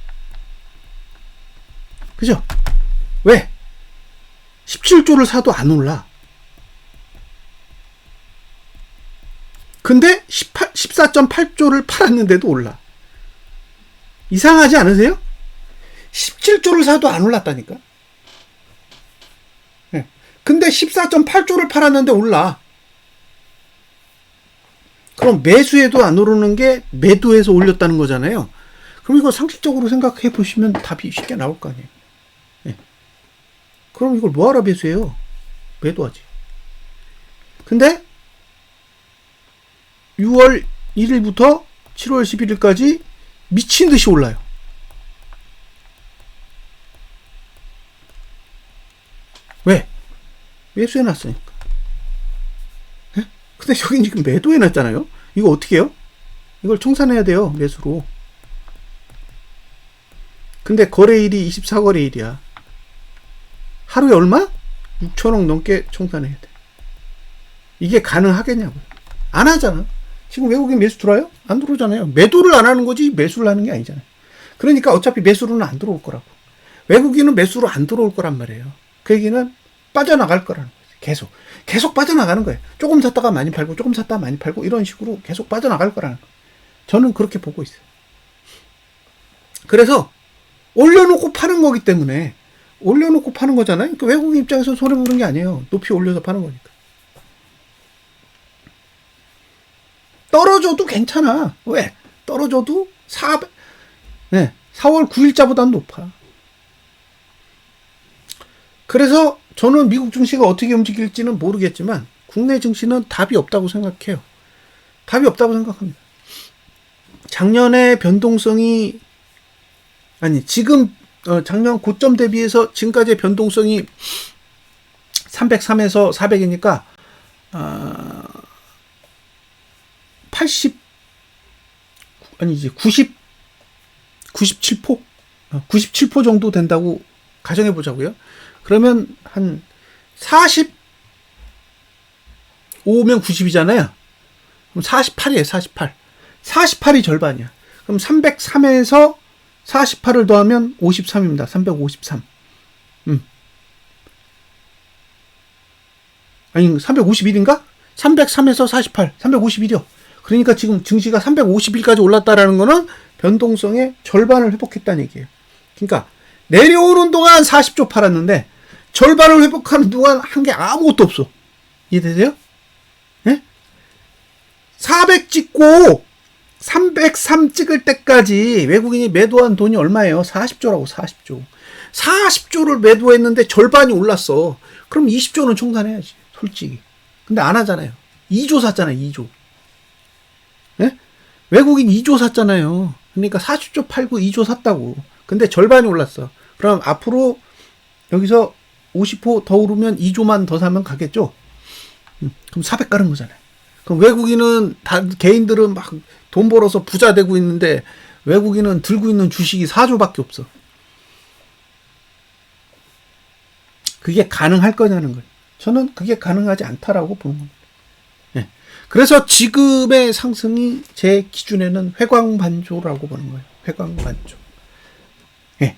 그죠? 왜? 17조를 사도 안 올라. 근데 14.8조를 팔았는데도 올라. 이상하지 않으세요? 17조를 사도 안 올랐다니까. 네. 근데 14.8조를 팔았는데 올라. 그럼 매수해도 안 오르는 게 매도해서 올렸다는 거잖아요. 그럼 이거 상식적으로 생각해 보시면 답이 쉽게 나올 거 아니에요. 네. 그럼 이걸 뭐하러 매수해요? 매도하지. 근데 6월 1일부터 7월 11일까지 미친 듯이 올라요. 왜? 매수해놨으니까. 예? 근데 여긴 지금 매도해놨잖아요. 이거 어떻게 해요? 이걸 청산해야 돼요. 매수로. 근데 거래일이 24거래일이야. 하루에 얼마? 6천억 넘게 청산해야 돼. 이게 가능하겠냐고요. 안 하잖아. 지금 외국인 매수 들어와요? 안 들어오잖아요. 매도를 안 하는 거지 매수를 하는 게 아니잖아요. 그러니까 어차피 매수로는 안 들어올 거라고. 외국인은 매수로 안 들어올 거란 말이에요. 그 얘기는 빠져나갈 거라는 거지. 계속 빠져나가는 거예요. 조금 샀다가 많이 팔고 조금 샀다가 많이 팔고 이런 식으로 계속 빠져나갈 거라는 거예요. 저는 그렇게 보고 있어요. 그래서 올려놓고 파는 거기 때문에 올려놓고 파는 거잖아요. 그러니까 외국인 입장에서 손해보는 게 아니에요. 높이 올려서 파는 거니까. 떨어져도 괜찮아. 왜? 떨어져도 4월 9일자보다는 높아. 그래서 저는 미국 증시가 어떻게 움직일지는 모르겠지만 국내 증시는 답이 없다고 생각해요. 답이 없다고 생각합니다. 작년에 변동성이 지금 작년 고점 대비해서 지금까지의 변동성이 303에서 400이니까 80 아니지 97포 97포 정도 된다고 가정해 보자고요. 그러면 한 45면 90이잖아요. 그럼 48이에요. 48. 48이 절반이야. 그럼 303에서 48을 더하면 53입니다. 353. 아니 351인가? 303에서 48. 351이요. 그러니까 지금 증시가 351까지 올랐다라는 거는 변동성의 절반을 회복했다는 얘기예요. 그러니까 내려오는 동안 40조 팔았는데 절반을 회복하는 동안 한 게 아무것도 없어. 이해되세요? 예? 400 찍고 303 찍을 때까지 외국인이 매도한 돈이 얼마예요? 40조라고 40조. 40조를 매도했는데 절반이 올랐어. 그럼 20조는 청산해야지. 솔직히. 근데 안 하잖아요. 2조 샀잖아요. 2조. 예? 외국인 2조 샀잖아요. 그러니까 40조 팔고 2조 샀다고. 근데 절반이 올랐어. 그럼 앞으로 여기서 50호 더 오르면 2조만 더 사면 가겠죠? 그럼 400 가는 거잖아요. 그럼 외국인은 개인들은 막 돈 벌어서 부자 되고 있는데 외국인은 들고 있는 주식이 4조밖에 없어. 그게 가능할 거냐는 거예요. 저는 그게 가능하지 않다라고 보는 겁니다. 예. 그래서 지금의 상승이 제 기준에는 회광반조라고 보는 거예요. 회광반조. 예.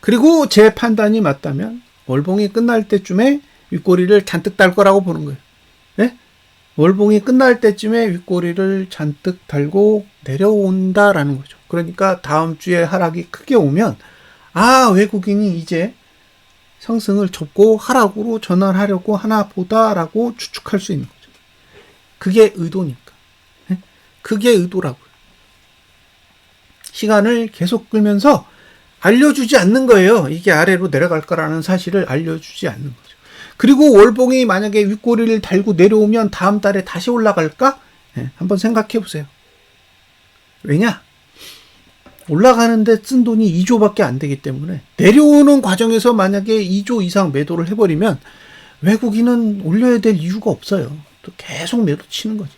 그리고 제 판단이 맞다면 월봉이 끝날 때쯤에 윗꼬리를 잔뜩 달 거라고 보는 거예요. 예? 월봉이 끝날 때쯤에 윗꼬리를 잔뜩 달고 내려온다라는 거죠. 그러니까 다음 주에 하락이 크게 오면 외국인이 이제 상승을 접고 하락으로 전환하려고 하나 보다라고 추측할 수 있는 거죠. 그게 의도니까. 예? 그게 의도라고요. 시간을 계속 끌면서 알려주지 않는 거예요. 이게 아래로 내려갈 거라는 사실을 알려주지 않는 거죠. 그리고 월봉이 만약에 윗꼬리를 달고 내려오면 다음 달에 다시 올라갈까? 네, 한번 생각해 보세요. 왜냐? 올라가는데 쓴 돈이 2조밖에 안 되기 때문에 내려오는 과정에서 만약에 2조 이상 매도를 해버리면 외국인은 올려야 될 이유가 없어요. 또 계속 매도 치는 거지.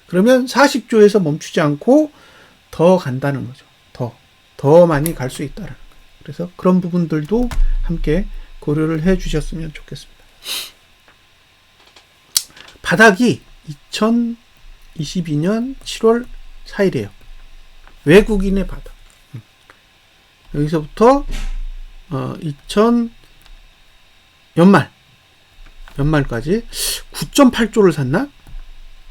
그러면 40조에서 멈추지 않고 더 간다는 거죠. 더 많이 갈 수 있다는 거예요. 그래서 그런 부분들도 함께 고려를 해 주셨으면 좋겠습니다. 바닥이 2022년 7월 4일이에요. 외국인의 바닥. 여기서부터 2000 연말까지 9.8조를 샀나?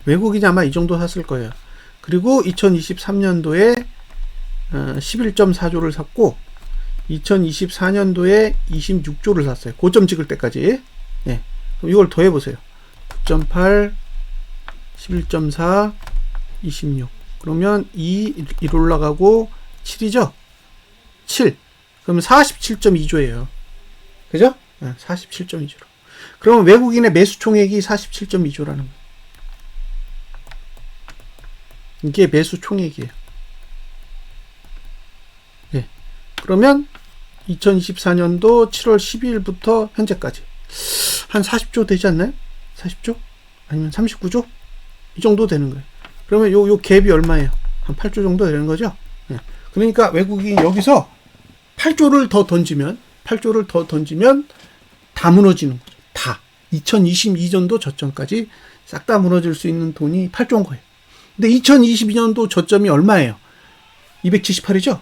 외국인이 아마 이 정도 샀을 거예요. 그리고 2023년도에 11.4조를 샀고 2024년도에 26조를 샀어요. 고점 찍을 때까지. 예. 그럼 이걸 더해보세요. 9.8, 11.4, 26. 그러면 1 올라가고 7이죠? 7. 그러면 47.2조예요. 그죠? 47.2조로. 그러면 외국인의 매수 총액이 47.2조라는 거예요. 이게 매수 총액이에요. 예. 그러면 2024년도 7월 12일부터 현재까지 한 40조 되지 않나요? 40조? 아니면 39조? 이 정도 되는 거예요. 그러면 요 갭이 얼마예요? 한 8조 정도 되는 거죠? 예. 그러니까 외국인이 여기서 8조를 더 던지면 다 무너지는 거죠. 다. 2022년도 저점까지 싹 다 무너질 수 있는 돈이 8조인 거예요. 근데 2022년도 저점이 얼마예요? 278이죠?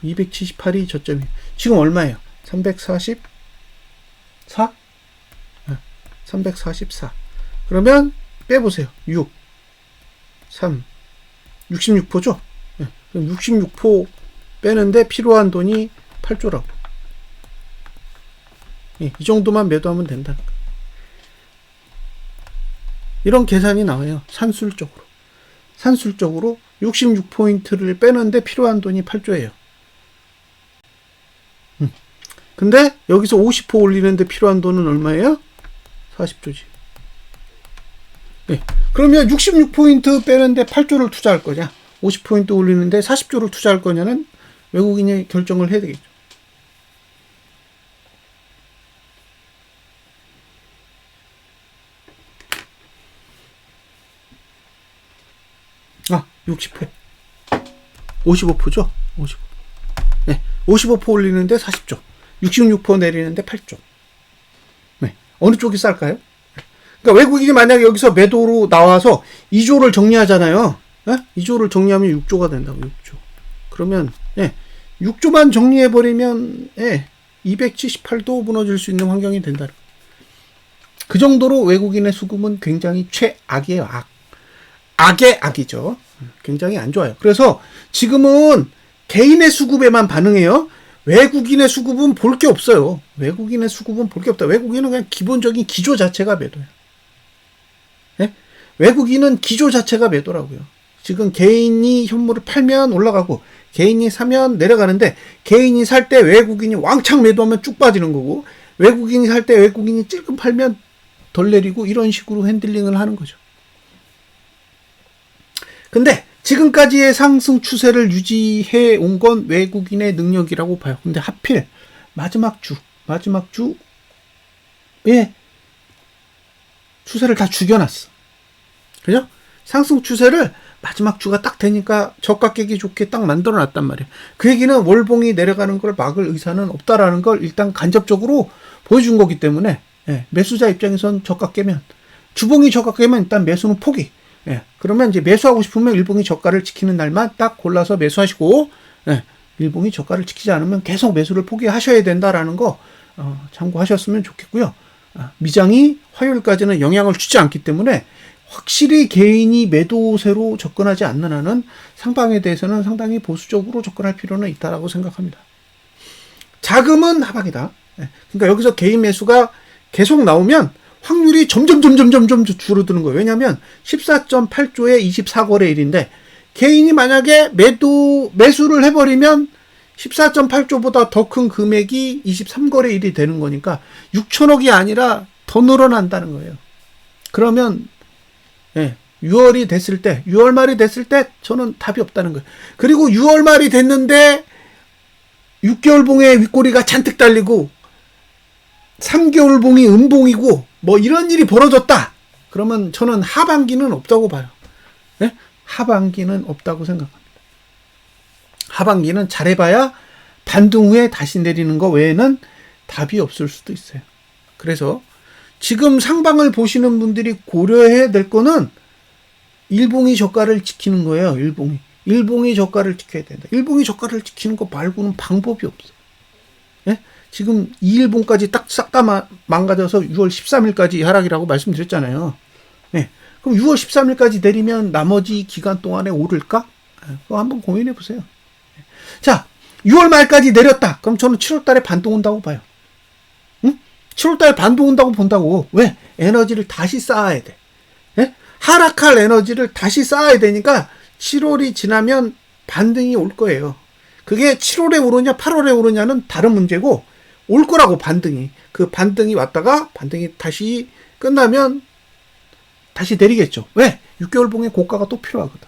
278이 저점이에요. 지금 얼마예요? 344? 344. 그러면 빼보세요. 6, 3, 66포죠? 그럼 66포 빼는데 필요한 돈이 8조라고. 이 정도만 매도하면 된다는 거예요. 이런 계산이 나와요. 산술적으로 66포인트를 빼는데 필요한 돈이 8조예요. 근데 여기서 50포 올리는데 필요한 돈은 얼마예요? 40조지. 네. 그러면 66포인트 빼는데 8조를 투자할 거냐? 50포인트 올리는데 40조를 투자할 거냐는 외국인이 결정을 해야 되겠죠. 60회. 55%죠? 55%. 네. 55% 올리는데 40조. 66% 내리는데 8조. 네. 어느 쪽이 쌀까요? 그러니까 외국인이 만약에 여기서 매도로 나와서 2조를 정리하잖아요. 네? 2조를 정리하면 6조가 된다고, 6조. 그러면, 6조만 정리해버리면, 278도 무너질 수 있는 환경이 된다. 그 정도로 외국인의 수급은 굉장히 최악이에요, 악. 악의 악이죠. 굉장히 안 좋아요. 그래서 지금은 개인의 수급에만 반응해요. 외국인의 수급은 볼 게 없어요. 외국인의 수급은 볼 게 없다. 외국인은 그냥 기본적인 기조 자체가 매도예요. 네? 외국인은 기조 자체가 매도라고요. 지금 개인이 현물을 팔면 올라가고 개인이 사면 내려가는데 개인이 살 때 외국인이 왕창 매도하면 쭉 빠지는 거고 외국인이 살 때 외국인이 찔끔 팔면 덜 내리고 이런 식으로 핸들링을 하는 거죠. 근데 지금까지의 상승 추세를 유지해 온 건 외국인의 능력이라고 봐요. 근데 하필 마지막 주에 추세를 다 죽여놨어. 그죠? 상승 추세를 마지막 주가 딱 되니까 저가 깨기 좋게 딱 만들어 놨단 말이에요. 그 얘기는 월봉이 내려가는 걸 막을 의사는 없다라는 걸 일단 간접적으로 보여준 거기 때문에 매수자 입장에선 저가 깨면 주봉이 저가 깨면 일단 매수는 포기. 그러면 이제 매수하고 싶으면 일봉이 저가를 지키는 날만 딱 골라서 매수하시고 일봉이 저가를 지키지 않으면 계속 매수를 포기하셔야 된다라는 거 참고하셨으면 좋겠고요. 미장이 화요일까지는 영향을 주지 않기 때문에 확실히 개인이 매도세로 접근하지 않는 한은 상방에 대해서는 상당히 보수적으로 접근할 필요는 있다라고 생각합니다. 자금은 하방이다. 그러니까 여기서 개인 매수가 계속 나오면 확률이 점점 줄어드는 거예요. 왜냐하면 14.8조에 24거래일인데 개인이 만약에 매수를 해버리면 14.8조보다 더 큰 금액이 23거래일이 되는 거니까 6천억이 아니라 더 늘어난다는 거예요. 그러면 6월이 됐을 때 6월 말이 됐을 때 저는 답이 없다는 거예요. 그리고 6월 말이 됐는데 6개월 봉에 윗꼬리가 잔뜩 달리고 3개월 봉이 음봉이고 뭐 이런 일이 벌어졌다. 그러면 저는 하반기는 없다고 봐요. 하반기는 없다고 생각합니다. 하반기는 잘해봐야 반등 후에 다시 내리는 거 외에는 답이 없을 수도 있어요. 그래서 지금 상방을 보시는 분들이 고려해야 될 거는 일봉이 저가를 지키는 거예요. 일봉이 저가를 지켜야 된다. 일봉이 저가를 지키는 거 말고는 방법이 없어요. 지금 2일봉까지 딱 싹 다 망가져서 6월 13일까지 하락이라고 말씀드렸잖아요. 그럼 6월 13일까지 내리면 나머지 기간 동안에 오를까? 그거 한번 고민해 보세요. 자, 6월 말까지 내렸다. 그럼 저는 7월 달에 반등 온다고 봐요. 7월 달에 반등 온다고 본다고. 왜? 에너지를 다시 쌓아야 돼. 하락할 에너지를 다시 쌓아야 되니까 7월이 지나면 반등이 올 거예요. 그게 7월에 오르냐 8월에 오르냐는 다른 문제고 올 거라고 반등이. 그 반등이 왔다가 반등이 다시 끝나면 다시 내리겠죠. 왜? 6개월 봉의 고가가 또 필요하거든.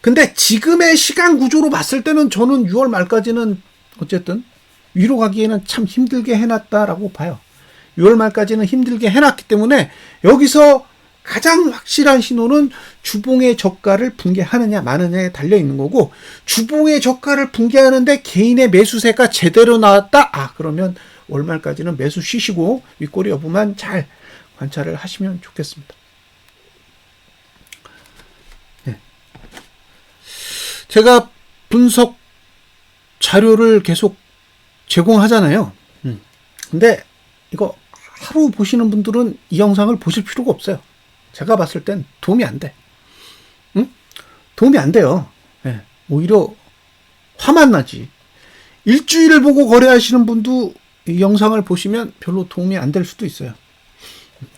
근데 지금의 시간 구조로 봤을 때는 저는 6월 말까지는 어쨌든 위로 가기에는 참 힘들게 해놨다라고 봐요. 6월 말까지는 힘들게 해놨기 때문에 여기서 가장 확실한 신호는 주봉의 저가를 붕괴하느냐 마느냐에 달려있는 거고 주봉의 저가를 붕괴하는데 개인의 매수세가 제대로 나왔다? 그러면 월말까지는 매수 쉬시고 윗꼬리 여부만 잘 관찰을 하시면 좋겠습니다. 제가 분석 자료를 계속 제공하잖아요. 근데 이거 하루 보시는 분들은 이 영상을 보실 필요가 없어요. 제가 봤을 땐 도움이 안 돼. 도움이 안 돼요. 오히려 화만 나지. 일주일을 보고 거래하시는 분도 이 영상을 보시면 별로 도움이 안 될 수도 있어요.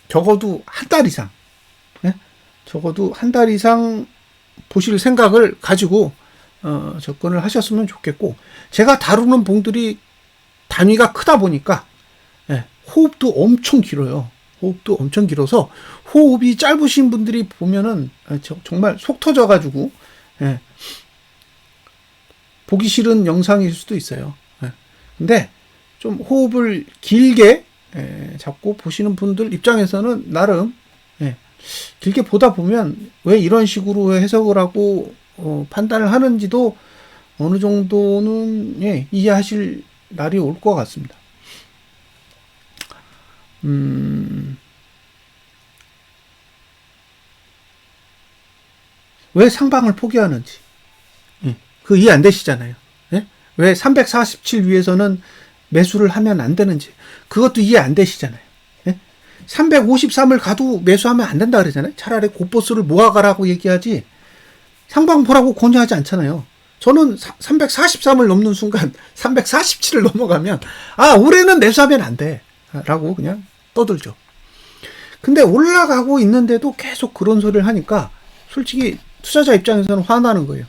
적어도 한 달 이상. 적어도 한 달 이상 보실 생각을 가지고 접근을 하셨으면 좋겠고 제가 다루는 봉들이 단위가 크다 보니까 호흡도 엄청 길어요. 호흡도 엄청 길어서 호흡이 짧으신 분들이 보면은 정말 속 터져가지고 보기 싫은 영상일 수도 있어요. 근데 좀 호흡을 길게 잡고 보시는 분들 입장에서는 나름 길게 보다 보면 왜 이런 식으로 해석을 하고 판단을 하는지도 어느 정도는 이해하실 날이 올 것 같습니다. 왜 상방을 포기하는지 그 이해 안 되시잖아요. 예? 왜 347 위에서는 매수를 하면 안 되는지 그것도 이해 안 되시잖아요. 예? 353을 가도 매수하면 안 된다 그러잖아요. 차라리 고보스를 모아가라고 얘기하지 상방 보라고 권유하지 않잖아요. 저는 343을 넘는 순간 347을 넘어가면 올해는 매수하면 안 돼 라고 그냥 떠들죠. 근데 올라가고 있는데도 계속 그런 소리를 하니까 솔직히 투자자 입장에서는 화나는 거예요.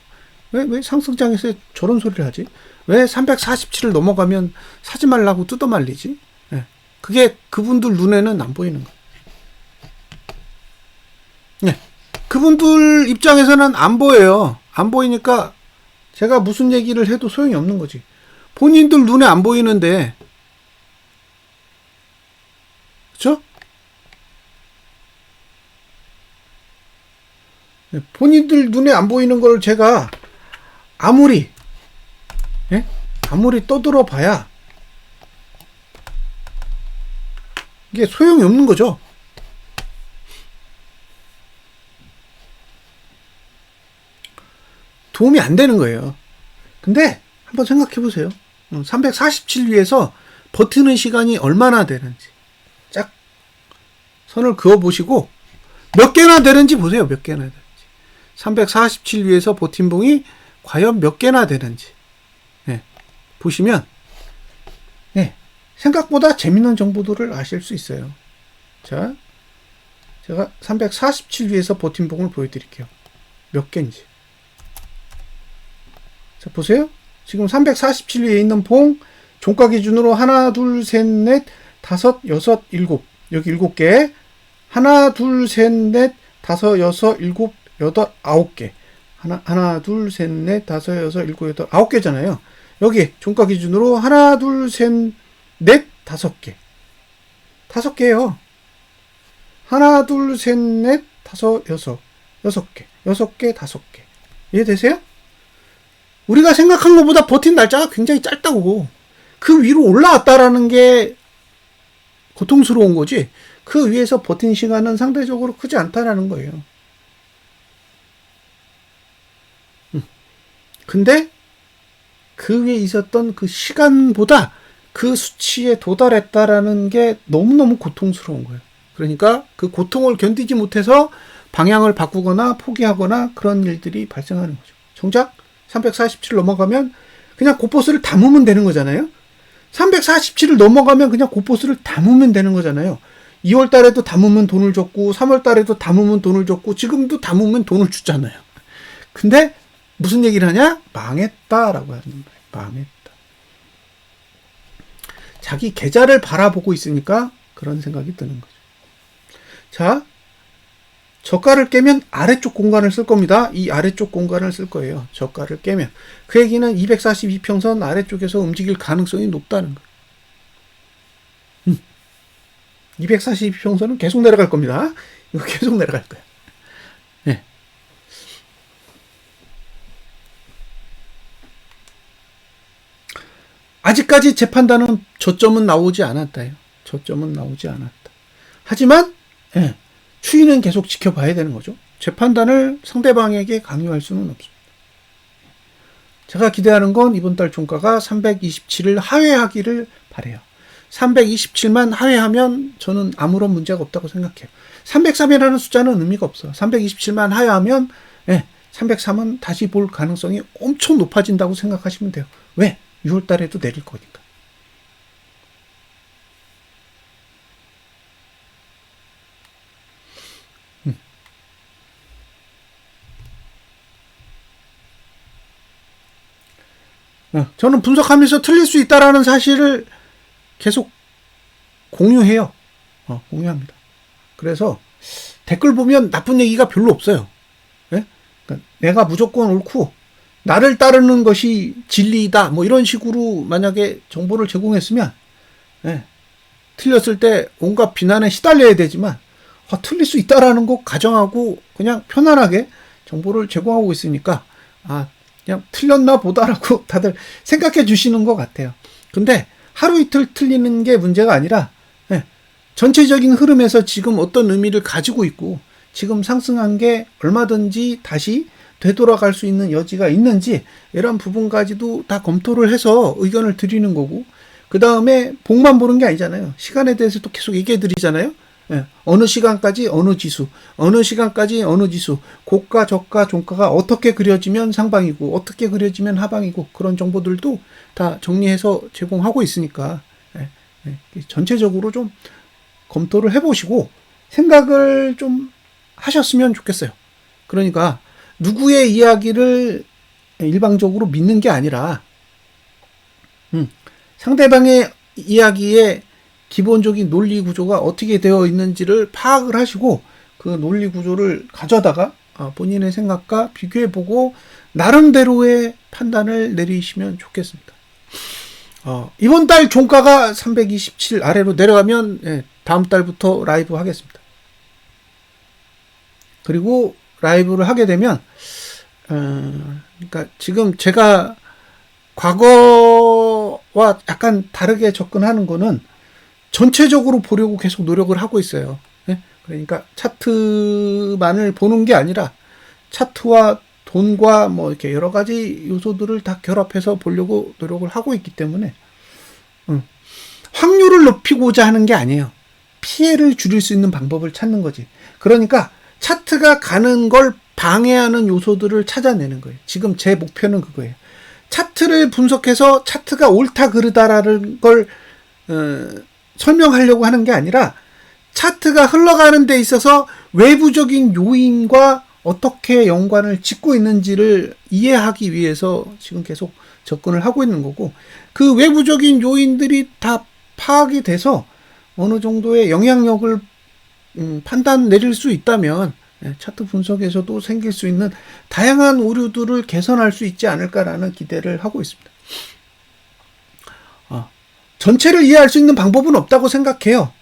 왜 상승장에서 저런 소리를 하지? 왜 347을 넘어가면 사지 말라고 뜯어말리지? 네. 그게 그분들 눈에는 안 보이는 거예요. 네. 그분들 입장에서는 안 보여요. 안 보이니까 제가 무슨 얘기를 해도 소용이 없는 거지. 본인들 눈에 안 보이는데, 그쵸? 네. 본인들 눈에 안 보이는 걸 제가 아무리 떠들어 봐야 이게 소용이 없는 거죠. 도움이 안 되는 거예요. 근데 한번 생각해 보세요. 347 위에서 버티는 시간이 얼마나 되는지 쫙 선을 그어 보시고 몇 개나 되는지 보세요. 몇 개나 되는지. 347 위에서 버팀봉이 과연 몇 개나 되는지 보시면 생각보다 재밌는 정보들을 아실 수 있어요. 자, 제가 347 위에서 버팀봉을 보여드릴게요. 몇 개인지. 자, 보세요. 지금 347 위에 있는 봉 종가 기준으로 하나, 둘, 셋, 넷, 다섯, 여섯, 일곱. 여기 7개. 하나, 둘, 셋, 넷, 다섯, 여섯, 일곱, 여덟, 9개. 하나, 둘, 셋, 넷, 다섯, 여섯, 일곱, 여덟, 9개잖아요. 여기 종가 기준으로 하나, 둘, 셋, 넷, 5개. 5개예요. 하나, 둘, 셋, 넷, 다섯, 여섯. 6개. 6개, 5개. 이해되세요? 우리가 생각한 것보다 버틴 날짜가 굉장히 짧다고. 그 위로 올라왔다라는 게 고통스러운 거지. 그 위에서 버틴 시간은 상대적으로 크지 않다라는 거예요. 근데 그 위에 있었던 그 시간보다 그 수치에 도달했다라는 게 너무너무 고통스러운 거예요. 그러니까 그 고통을 견디지 못해서 방향을 바꾸거나 포기하거나 그런 일들이 발생하는 거죠. 정작 347 넘어가면 그냥 고보스를 담으면 되는 거잖아요. 347을 넘어가면 그냥 고보스를 담으면 되는 거잖아요. 2월 달에도 담으면 돈을 줬고 3월 달에도 담으면 돈을 줬고 지금도 담으면 돈을 주잖아요. 근데 무슨 얘기를 하냐? 망했다라고 하는 거예요. 망했다. 자기 계좌를 바라보고 있으니까 그런 생각이 드는 거죠. 자, 저가를 깨면 아래쪽 공간을 쓸 겁니다. 이 아래쪽 공간을 쓸 거예요. 저가를 깨면. 그 얘기는 242평선 아래쪽에서 움직일 가능성이 높다는 거예요. 242평선은 계속 내려갈 겁니다. 이거 계속 내려갈 거예요. 네. 아직까지 제 판단은 저점은 나오지 않았다요. 저점은 나오지 않았다. 하지만 추이는 계속 지켜봐야 되는 거죠. 제 판단을 상대방에게 강요할 수는 없습니다. 제가 기대하는 건 이번 달 종가가 327을 하회하기를 바라요. 327만 하회하면 저는 아무런 문제가 없다고 생각해요. 303이라는 숫자는 의미가 없어. 327만 하회하면 303은 다시 볼 가능성이 엄청 높아진다고 생각하시면 돼요. 왜? 6월 달에도 내릴 거니까. 저는 분석하면서 틀릴 수 있다라는 사실을 계속 공유해요. 공유합니다. 그래서 댓글 보면 나쁜 얘기가 별로 없어요. 네? 그러니까 내가 무조건 옳고 나를 따르는 것이 진리이다. 뭐 이런 식으로 만약에 정보를 제공했으면 틀렸을 때 온갖 비난에 시달려야 되지만 틀릴 수 있다라는 거 가정하고 그냥 편안하게 정보를 제공하고 있으니까 그냥 틀렸나 보다라고 다들 생각해 주시는 것 같아요. 근데 하루 이틀 틀리는 게 문제가 아니라 전체적인 흐름에서 지금 어떤 의미를 가지고 있고 지금 상승한 게 얼마든지 다시 되돌아갈 수 있는 여지가 있는지 이런 부분까지도 다 검토를 해서 의견을 드리는 거고, 그 다음에 복만 보는 게 아니잖아요. 시간에 대해서 또 계속 얘기해 드리잖아요. 어느 시간까지 어느 지수, 어느 시간까지 어느 지수, 고가, 저가, 종가가 어떻게 그려지면 상방이고 어떻게 그려지면 하방이고 그런 정보들도 다 정리해서 제공하고 있으니까 전체적으로 좀 검토를 해보시고 생각을 좀 하셨으면 좋겠어요. 그러니까 누구의 이야기를 일방적으로 믿는 게 아니라 상대방의 이야기에 기본적인 논리 구조가 어떻게 되어 있는지를 파악을 하시고 그 논리 구조를 가져다가 본인의 생각과 비교해보고 나름대로의 판단을 내리시면 좋겠습니다. 이번 달 종가가 327 아래로 내려가면 다음 달부터 라이브 하겠습니다. 그리고 라이브를 하게 되면 그러니까 지금 제가 과거와 약간 다르게 접근하는 거는 전체적으로 보려고 계속 노력을 하고 있어요. 그러니까 차트만을 보는 게 아니라 차트와 돈과 뭐 이렇게 여러 가지 요소들을 다 결합해서 보려고 노력을 하고 있기 때문에 확률을 높이고자 하는 게 아니에요. 피해를 줄일 수 있는 방법을 찾는 거지. 그러니까 차트가 가는 걸 방해하는 요소들을 찾아내는 거예요. 지금 제 목표는 그거예요. 차트를 분석해서 차트가 옳다 그르다라는 걸 설명하려고 하는 게 아니라 차트가 흘러가는 데 있어서 외부적인 요인과 어떻게 연관을 짓고 있는지를 이해하기 위해서 지금 계속 접근을 하고 있는 거고, 그 외부적인 요인들이 다 파악이 돼서 어느 정도의 영향력을 판단 내릴 수 있다면 차트 분석에서도 생길 수 있는 다양한 오류들을 개선할 수 있지 않을까라는 기대를 하고 있습니다. 전체를 이해할 수 있는 방법은 없다고 생각해요.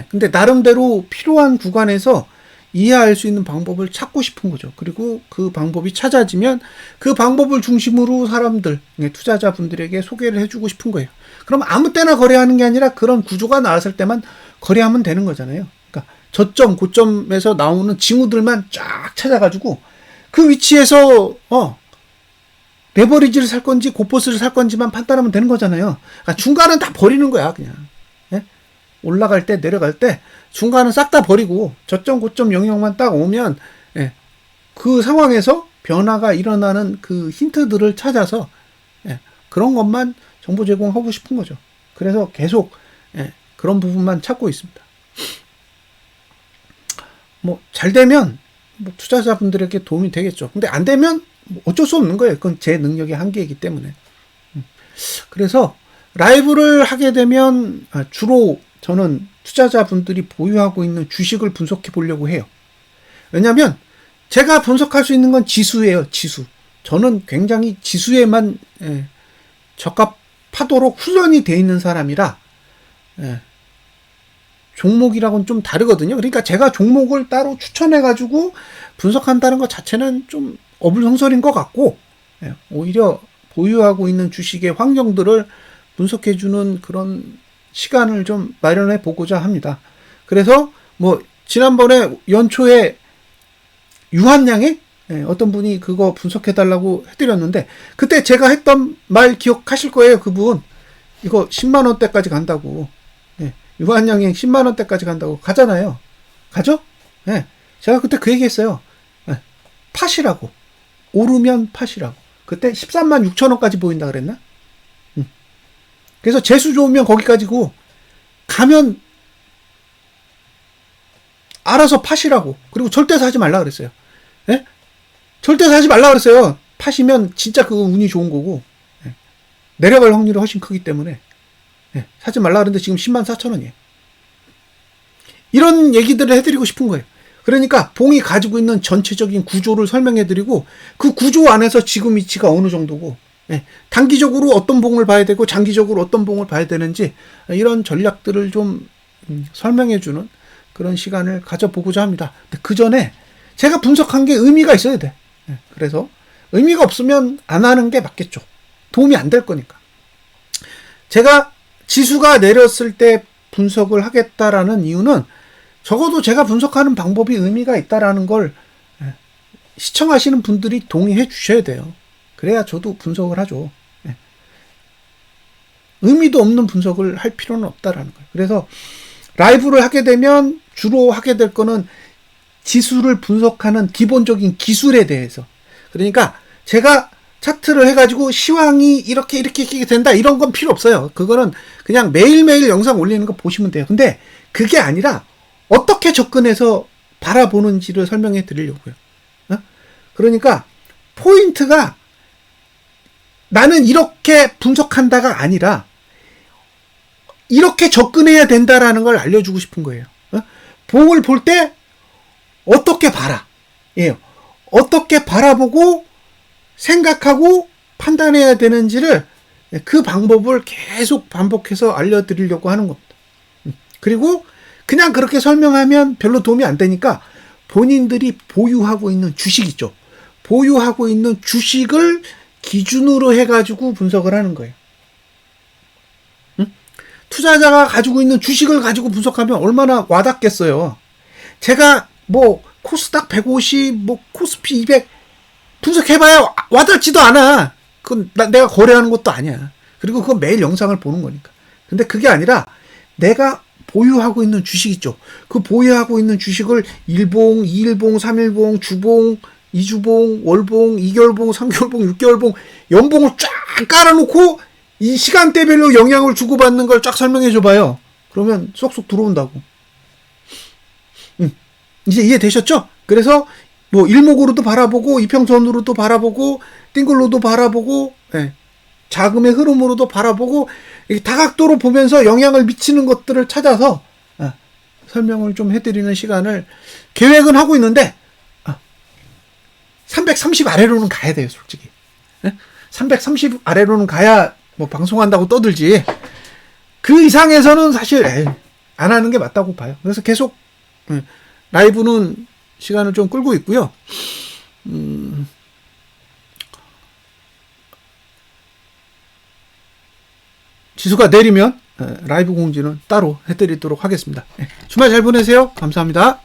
근데 나름대로 필요한 구간에서 이해할 수 있는 방법을 찾고 싶은 거죠. 그리고 그 방법이 찾아지면 그 방법을 중심으로 사람들, 투자자분들에게 소개를 해주고 싶은 거예요. 그럼 아무 때나 거래하는 게 아니라 그런 구조가 나왔을 때만 거래하면 되는 거잖아요. 그러니까 저점, 고점에서 나오는 징후들만 쫙 찾아가지고 그 위치에서 레버리지를 살 건지 고포스를 살 건지만 판단하면 되는 거잖아요. 그러니까 중간은 다 버리는 거야, 그냥. 올라갈 때, 내려갈 때 중간은 싹 다 버리고 저점, 고점 영역만 딱 오면 그 상황에서 변화가 일어나는 그 힌트들을 찾아서 그런 것만 정보 제공하고 싶은 거죠. 그래서 계속 그런 부분만 찾고 있습니다. 뭐 잘 되면 뭐 투자자분들에게 도움이 되겠죠. 근데 안 되면 어쩔 수 없는 거예요. 그건 제 능력의 한계이기 때문에. 그래서 라이브를 하게 되면 주로 저는 투자자분들이 보유하고 있는 주식을 분석해 보려고 해요. 왜냐하면 제가 분석할 수 있는 건 지수예요. 지수. 저는 굉장히 지수에만 적합하도록 훈련이 되어 있는 사람이라 종목이랑은 좀 다르거든요. 그러니까 제가 종목을 따로 추천해가지고 분석한다는 것 자체는 좀 어불성설인 것 같고, 오히려 보유하고 있는 주식의 환경들을 분석해주는 그런 시간을 좀 마련해 보고자 합니다. 그래서 뭐 지난번에 연초에 유한양에 어떤 분이 그거 분석해달라고 해드렸는데, 그때 제가 했던 말 기억하실 거예요. 그분 이거 10만원대까지 간다고. 유한양행 10만원대까지 간다고 가잖아요. 가죠? 제가 그때 그 얘기 했어요. 팟이라고. 오르면 팟이라고. 그때 13만 6천원까지 보인다 그랬나? 그래서 재수 좋으면 거기까지고 가면 알아서 팟이라고. 그리고 절대 사지 말라 그랬어요. 절대 사지 말라 그랬어요. 팟이면 진짜 그거 운이 좋은 거고 내려갈 확률이 훨씬 크기 때문에 사지 말라 그랬는데 지금 10만 4천원이에요. 이런 얘기들을 해드리고 싶은 거예요. 그러니까 봉이 가지고 있는 전체적인 구조를 설명해드리고 그 구조 안에서 지금 위치가 어느 정도고 단기적으로 어떤 봉을 봐야 되고 장기적으로 어떤 봉을 봐야 되는지 이런 전략들을 좀 설명해주는 그런 시간을 가져보고자 합니다. 근데 그 전에 제가 분석한 게 의미가 있어야 돼. 그래서 의미가 없으면 안 하는 게 맞겠죠. 도움이 안 될 거니까. 제가 지수가 내렸을 때 분석을 하겠다라는 이유는 적어도 제가 분석하는 방법이 의미가 있다라는 걸 시청하시는 분들이 동의해 주셔야 돼요. 그래야 저도 분석을 하죠. 의미도 없는 분석을 할 필요는 없다라는 거예요. 그래서 라이브를 하게 되면 주로 하게 될 거는 지수를 분석하는 기본적인 기술에 대해서. 그러니까 제가 차트를 해가지고 시황이 이렇게 된다 이런 건 필요 없어요. 그거는 그냥 매일매일 영상 올리는 거 보시면 돼요. 근데 그게 아니라 어떻게 접근해서 바라보는지를 설명해 드리려고요. 그러니까 포인트가 나는 이렇게 분석한다가 아니라 이렇게 접근해야 된다라는 걸 알려주고 싶은 거예요. 봉을 볼 때 어떻게 봐라. 예. 어떻게 바라보고 생각하고 판단해야 되는지를 그 방법을 계속 반복해서 알려드리려고 하는 겁니다. 그리고 그냥 그렇게 설명하면 별로 도움이 안 되니까 본인들이 보유하고 있는 주식 있죠. 보유하고 있는 주식을 기준으로 해가지고 분석을 하는 거예요. 투자자가 가지고 있는 주식을 가지고 분석하면 얼마나 와닿겠어요. 제가 뭐 코스닥 150, 뭐 코스피 200 분석해봐야 와닿지도 않아. 그건 내가 거래하는 것도 아니야. 그리고 그건 매일 영상을 보는 거니까. 근데 그게 아니라 내가 보유하고 있는 주식 있죠. 그 보유하고 있는 주식을 일봉, 2일봉, 3일봉, 주봉, 2주봉, 월봉, 2개월봉, 3개월봉, 6개월봉, 연봉을 쫙 깔아놓고 이 시간대별로 영향을 주고받는 걸 쫙 설명해 줘봐요. 그러면 쏙쏙 들어온다고. 이제 이해되셨죠? 그래서 뭐 일목으로도 바라보고 이평선으로도 바라보고 띵글로도 바라보고 자금의 흐름으로도 바라보고 다각도로 보면서 영향을 미치는 것들을 찾아서 설명을 좀 해드리는 시간을 계획은 하고 있는데 330 아래로는 가야 돼요, 솔직히. 330 아래로는 가야 뭐 방송한다고 떠들지. 그 이상에서는 사실 안 하는 게 맞다고 봐요. 그래서 계속 라이브는 시간을 좀 끌고 있고요. 지수가 내리면 라이브 공지는 따로 해드리도록 하겠습니다. 주말 잘 보내세요. 감사합니다.